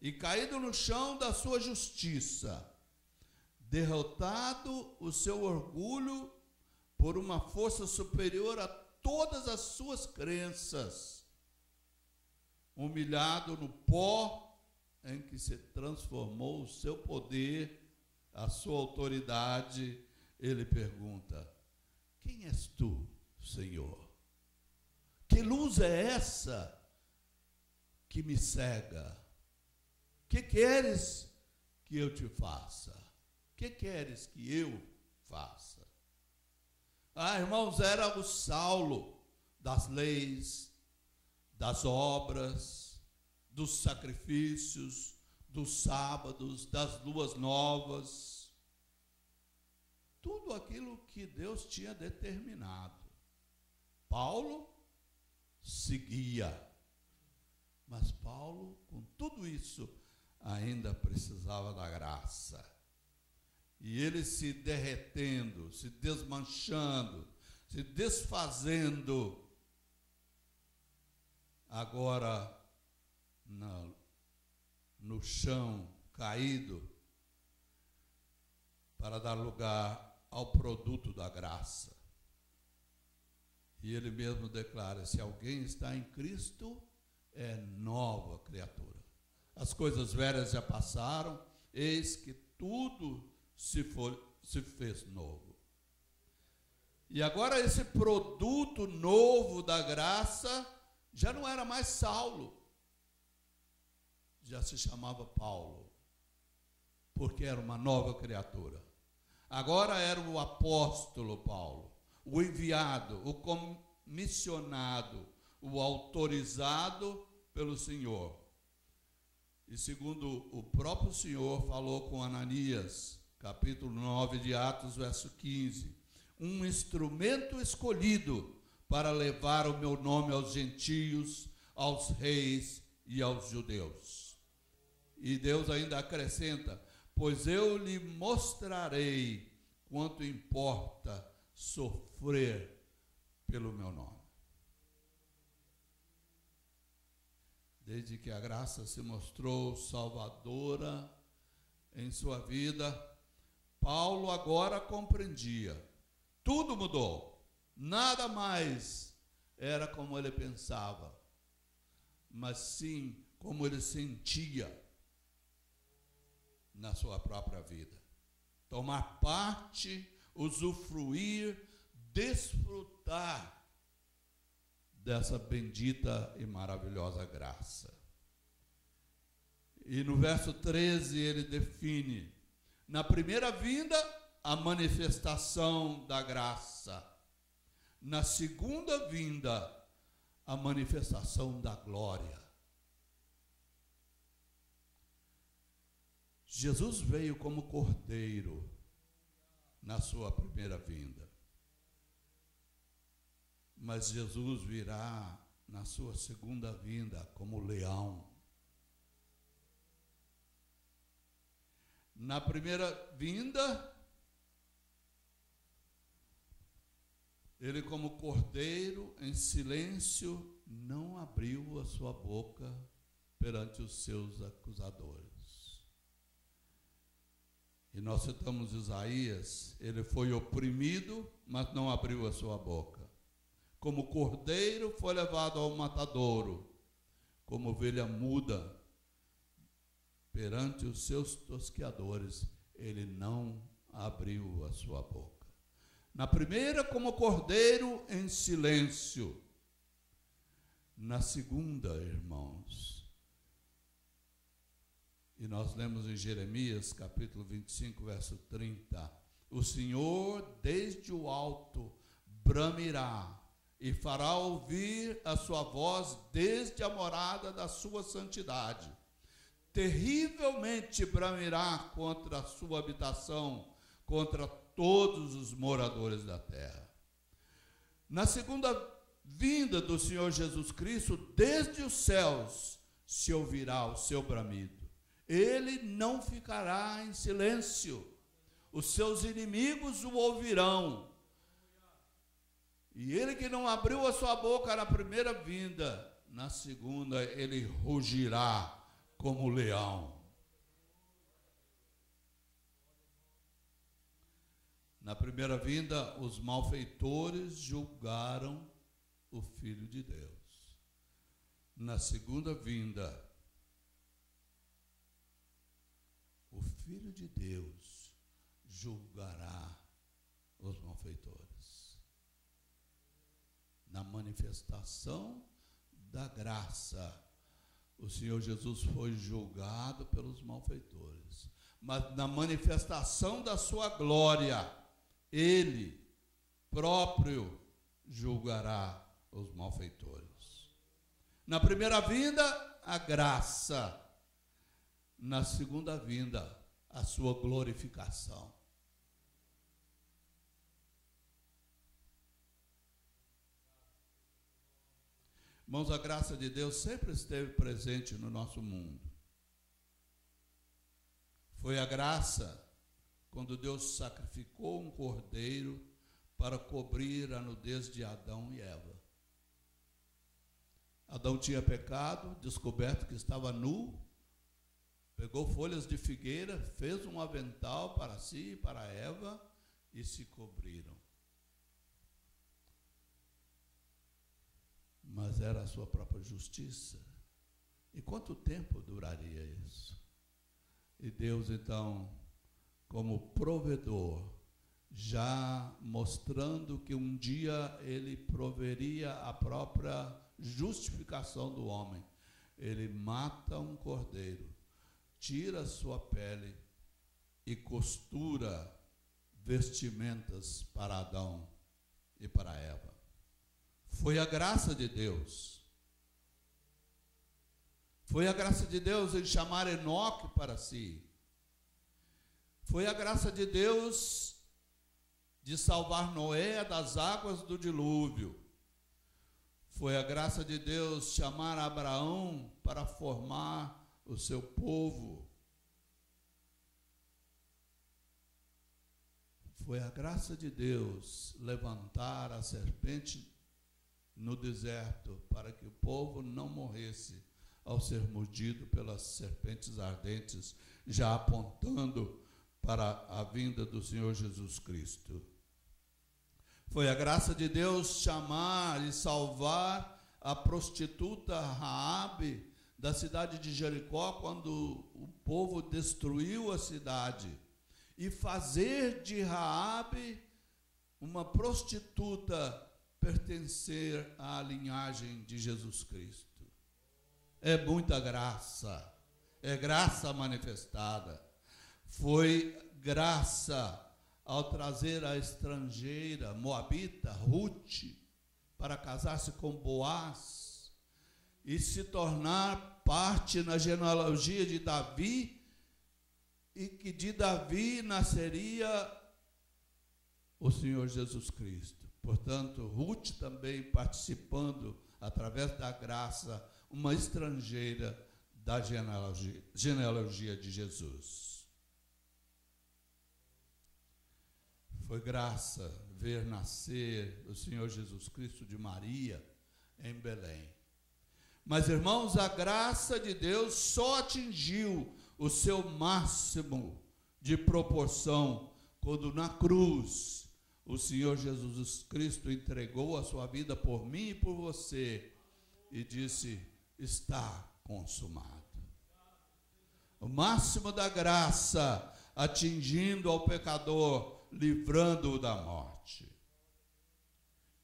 E caído no chão da sua justiça, derrotado o seu orgulho por uma força superior a todas as suas crenças, humilhado no pó em que se transformou o seu poder, a sua autoridade, ele pergunta: quem és tu, Senhor? Que luz é essa que me cega? Que queres que eu te faça? Que queres que eu faça? Ah, irmãos, era o Saulo das leis, das obras, dos sacrifícios, dos sábados, das luas novas, tudo aquilo que Deus tinha determinado. Paulo seguia, mas Paulo, com tudo isso, ainda precisava da graça. E ele se derretendo, se desmanchando, se desfazendo, agora no chão caído, para dar lugar ao produto da graça. E ele mesmo declara: se alguém está em Cristo, é nova criatura. As coisas velhas já passaram, eis que tudo se fez novo. E agora esse produto novo da graça já não era mais Saulo, já se chamava Paulo, porque era uma nova criatura. Agora era o apóstolo Paulo, o enviado, o comissionado, o autorizado pelo Senhor. E segundo o próprio Senhor falou com Ananias, capítulo 9 de Atos, verso 15, um instrumento escolhido para levar o meu nome aos gentios, aos reis e aos judeus. E Deus ainda acrescenta: pois eu lhe mostrarei quanto importa sofrer pelo meu nome. Desde que a graça se mostrou salvadora em sua vida, Paulo agora compreendia. Tudo mudou. Nada mais era como ele pensava, mas sim como ele sentia na sua própria vida. Tomar parte, usufruir, desfrutar dessa bendita e maravilhosa graça. E no verso 13 ele define: na primeira vinda, a manifestação da graça. Na segunda vinda, a manifestação da glória. Jesus veio como cordeiro na sua primeira vinda. Mas Jesus virá na sua segunda vinda como leão. Na primeira vinda, ele como cordeiro, em silêncio, não abriu a sua boca perante os seus acusadores. E nós citamos Isaías, ele foi oprimido, mas não abriu a sua boca. Como cordeiro foi levado ao matadouro, como ovelha muda perante os seus tosqueadores, ele não abriu a sua boca. Na primeira, como cordeiro em silêncio. Na segunda, irmãos, e nós lemos em Jeremias, capítulo 25, verso 30, o Senhor desde o alto bramirá e fará ouvir a sua voz desde a morada da sua santidade. Terrivelmente bramirá contra a sua habitação, contra todos os moradores da terra. Na segunda vinda do Senhor Jesus Cristo, desde os céus se ouvirá o seu bramido. Ele não ficará em silêncio. Os seus inimigos o ouvirão. E ele que não abriu a sua boca na primeira vinda, na segunda ele rugirá como leão. Na primeira vinda, os malfeitores julgaram o Filho de Deus. Na segunda vinda, o Filho de Deus julgará os malfeitores. Na manifestação da graça, o Senhor Jesus foi julgado pelos malfeitores. Mas na manifestação da sua glória, ele próprio julgará os malfeitores. Na primeira vinda, a graça. Na segunda vinda, a sua glorificação. Irmãos, a graça de Deus sempre esteve presente no nosso mundo. Foi a graça quando Deus sacrificou um cordeiro para cobrir a nudez de Adão e Eva. Adão tinha pecado, descoberto que estava nu, pegou folhas de figueira, fez um avental para si e para Eva e se cobriram. Mas era a sua própria justiça. E quanto tempo duraria isso? E Deus, então, como provedor, já mostrando que um dia ele proveria a própria justificação do homem, ele mata um cordeiro, tira a sua pele e costura vestimentas para Adão e para Eva. Foi a graça de Deus. Foi a graça de Deus em chamar Enoque para si. Foi a graça de Deus de salvar Noé das águas do dilúvio. Foi a graça de Deus chamar Abraão para formar o seu povo. Foi a graça de Deus levantar a serpente no deserto para que o povo não morresse ao ser mordido pelas serpentes ardentes, já apontando para a vinda do Senhor Jesus Cristo. Foi a graça de Deus chamar e salvar a prostituta Raabe da cidade de Jericó, quando o povo destruiu a cidade, e fazer de Raabe uma prostituta pertencer à linhagem de Jesus Cristo. É muita graça, é graça manifestada. Foi graça ao trazer a estrangeira, moabita, Ruth, para casar-se com Boaz e se tornar parte na genealogia de Davi, e que de Davi nasceria o Senhor Jesus Cristo. Portanto, Ruth também participando, através da graça, uma estrangeira da genealogia de Jesus. Foi graça ver nascer o Senhor Jesus Cristo de Maria em Belém. Mas, irmãos, a graça de Deus só atingiu o seu máximo de proporção, quando na cruz o Senhor Jesus Cristo entregou a sua vida por mim e por você e disse: está consumado. O máximo da graça atingindo ao pecador, livrando-o da morte.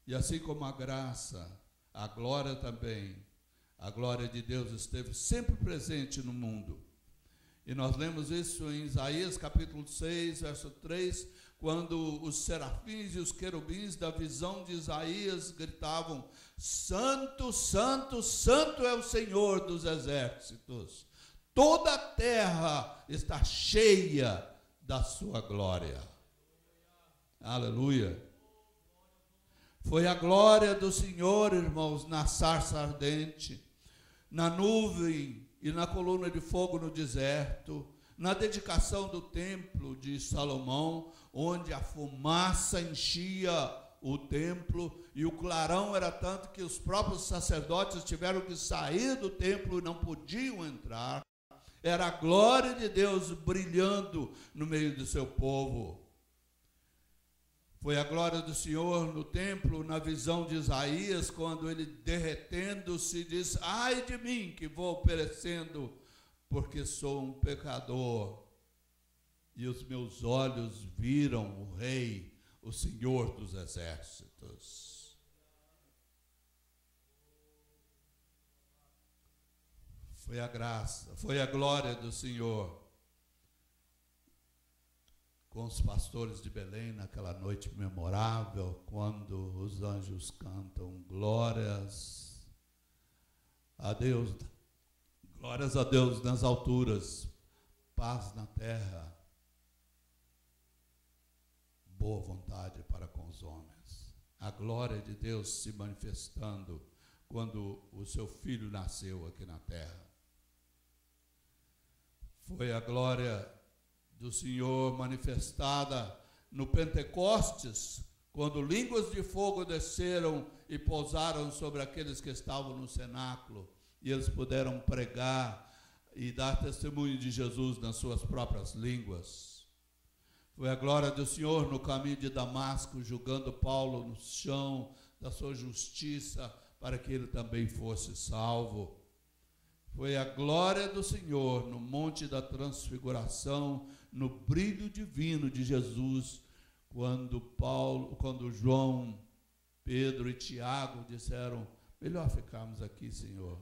E assim como a graça, a glória também, a glória de Deus esteve sempre presente no mundo. E nós lemos isso em Isaías capítulo 6, verso 3, quando os serafins e os querubins da visão de Isaías gritavam: Santo, Santo, Santo é o Senhor dos exércitos. Toda a terra está cheia da sua glória. Aleluia. Foi a glória do Senhor, irmãos, na sarça ardente, na nuvem e na coluna de fogo no deserto, na dedicação do templo de Salomão, onde a fumaça enchia o templo e o clarão era tanto que os próprios sacerdotes tiveram que sair do templo e não podiam entrar. Era a glória de Deus brilhando no meio do seu povo. Foi a glória do Senhor no templo, na visão de Isaías, quando ele, derretendo-se, diz: ai de mim que vou perecendo, porque sou um pecador. E os meus olhos viram o Rei, o Senhor dos exércitos. Foi a graça, foi a glória do Senhor com os pastores de Belém naquela noite memorável, quando os anjos cantam glórias a Deus nas alturas, paz na terra, boa vontade para com os homens. A glória de Deus se manifestando quando o seu filho nasceu aqui na terra. Foi a glória do Senhor manifestada no Pentecostes, quando línguas de fogo desceram e pousaram sobre aqueles que estavam no cenáculo, e eles puderam pregar e dar testemunho de Jesus nas suas próprias línguas. Foi a glória do Senhor no caminho de Damasco, julgando Paulo no chão da sua justiça, para que ele também fosse salvo. Foi a glória do Senhor no monte da transfiguração, no brilho divino de Jesus, quando João, Pedro e Tiago disseram: melhor ficarmos aqui, Senhor.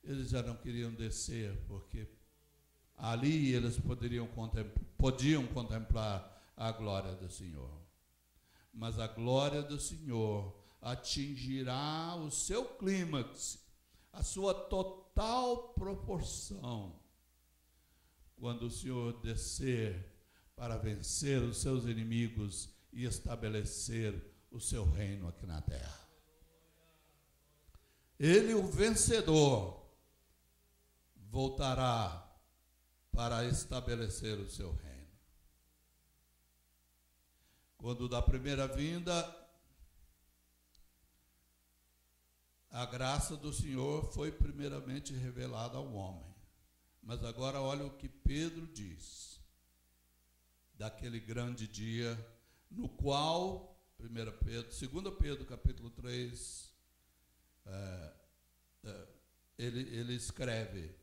Eles já não queriam descer, porque ali eles podiam contemplar a glória do Senhor. Mas a glória do Senhor atingirá o seu clímax, a sua total proporção, quando o Senhor descer para vencer os seus inimigos e estabelecer o seu reino aqui na terra. Ele, o vencedor, voltará para estabelecer o seu reino. Quando da primeira vinda, a graça do Senhor foi primeiramente revelada ao homem. Mas agora olha o que Pedro diz daquele grande dia, no qual, 2 Pedro capítulo 3, ele escreve: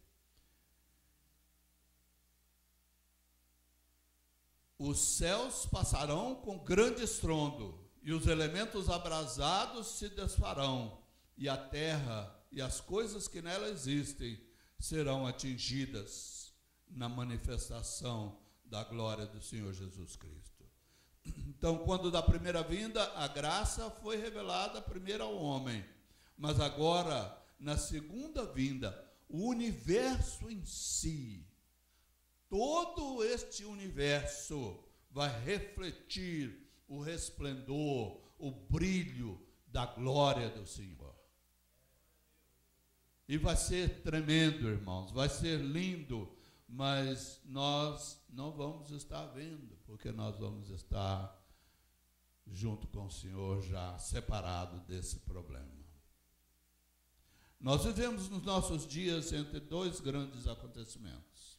os céus passarão com grande estrondo, e os elementos abrasados se desfarão, e a terra e as coisas que nela existem serão atingidas na manifestação da glória do Senhor Jesus Cristo. Então, quando da primeira vinda, a graça foi revelada primeiro ao homem, mas agora, na segunda vinda, o universo em si, todo este universo vai refletir o resplendor, o brilho da glória do Senhor. E vai ser tremendo, irmãos, vai ser lindo, mas nós não vamos estar vendo, porque nós vamos estar junto com o Senhor, já separado desse problema. Nós vivemos nos nossos dias entre dois grandes acontecimentos: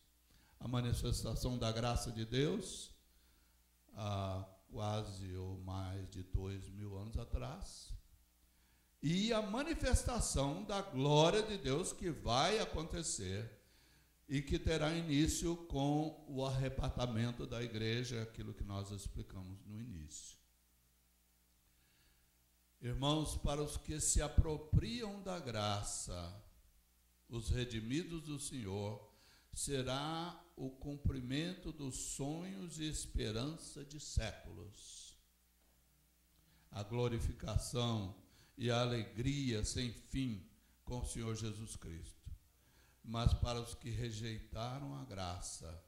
a manifestação da graça de Deus há quase ou mais de 2000 anos atrás, e a manifestação da glória de Deus que vai acontecer e que terá início com o arrebatamento da igreja, aquilo que nós explicamos no início. Irmãos, para os que se apropriam da graça, os redimidos do Senhor, será o cumprimento dos sonhos e esperança de séculos. A glorificação e a alegria sem fim com o Senhor Jesus Cristo. Mas para os que rejeitaram a graça,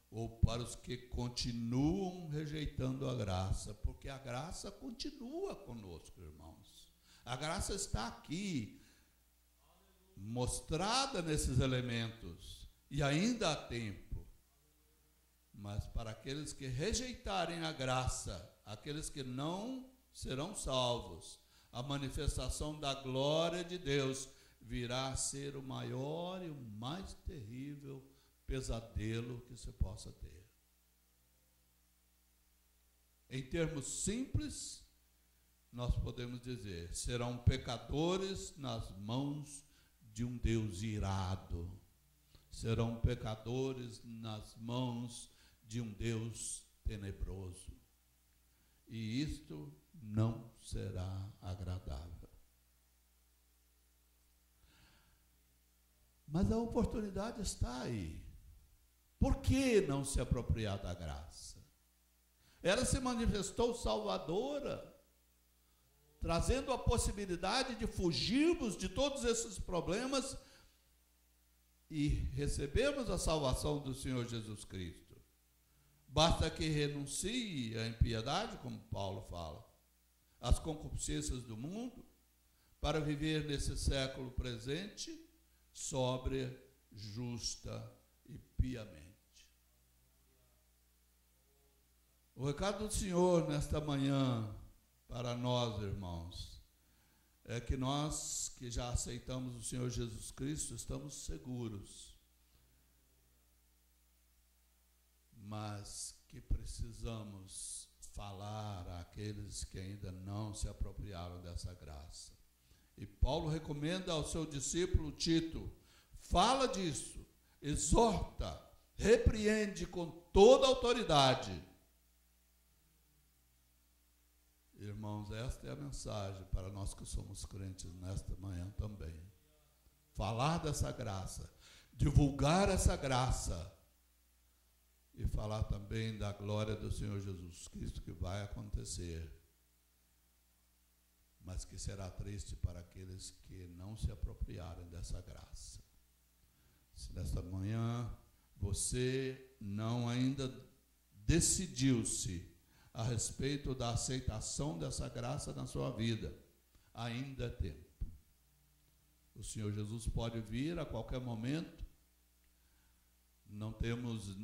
ou para os que continuam rejeitando a graça, porque a graça continua conosco, irmãos. A graça está aqui, mostrada nesses elementos, e ainda há tempo. Mas para aqueles que rejeitarem a graça, aqueles que não serão salvos, a manifestação da glória de Deus virá a ser o maior e o mais terrível pesadelo que se possa ter. Em termos simples, nós podemos dizer, serão pecadores nas mãos de um Deus irado. Serão pecadores nas mãos de um Deus tenebroso. E isto não será agradável. Mas a oportunidade está aí. Por que não se apropriar da graça? Ela se manifestou salvadora, trazendo a possibilidade de fugirmos de todos esses problemas e recebermos a salvação do Senhor Jesus Cristo. Basta que renuncie à impiedade, como Paulo fala, às concupiscências do mundo, para viver nesse século presente, sóbria, justa e piamente. O recado do Senhor nesta manhã para nós, irmãos, é que nós que já aceitamos o Senhor Jesus Cristo estamos seguros, mas que precisamos falar àqueles que ainda não se apropriaram dessa graça. E Paulo recomenda ao seu discípulo Tito, fala disso, exorta, repreende com toda a autoridade. Irmãos, esta é a mensagem para nós que somos crentes nesta manhã também. Falar dessa graça, divulgar essa graça e falar também da glória do Senhor Jesus Cristo que vai acontecer, mas que será triste para aqueles que não se apropriarem dessa graça. Se nesta manhã você não ainda decidiu-se a respeito da aceitação dessa graça na sua vida, ainda é tempo. O Senhor Jesus pode vir a qualquer momento, não temos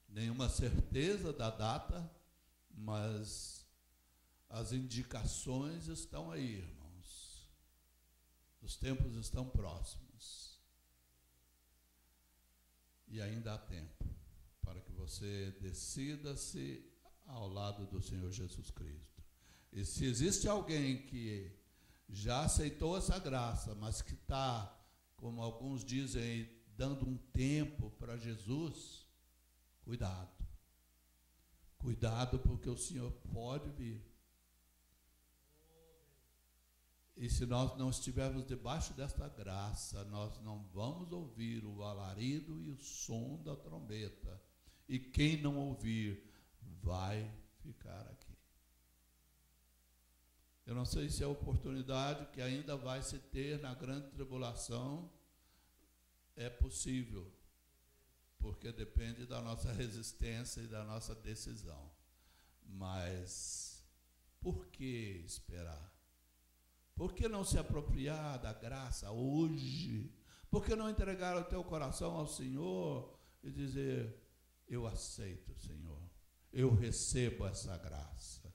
nenhuma certeza da data, mas as indicações estão aí, irmãos. Os tempos estão próximos. E ainda há tempo para que você decida-se ao lado do Senhor Jesus Cristo. E se existe alguém que já aceitou essa graça, mas que está, como alguns dizem, dando um tempo para Jesus, cuidado. Cuidado, porque o Senhor pode vir. E se nós não estivermos debaixo desta graça, nós não vamos ouvir o alarido e o som da trombeta. E quem não ouvir, vai ficar aqui. Eu não sei se é a oportunidade que ainda vai se ter na grande tribulação é possível, porque depende da nossa resistência e da nossa decisão. Mas por que esperar? Por que não se apropriar da graça hoje? Por que não entregar o teu coração ao Senhor e dizer, eu aceito, Senhor, eu recebo essa graça.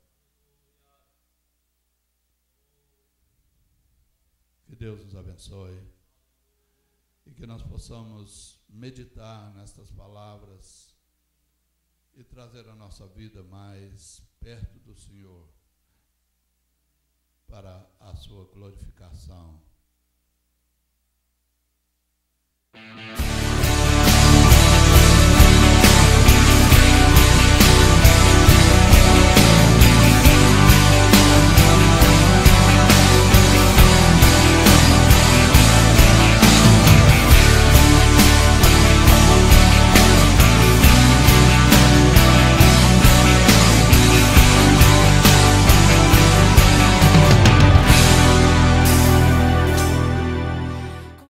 Que Deus nos abençoe. e que nós possamos meditar nestas palavras e trazer a nossa vida mais perto do Senhor para a sua glorificação.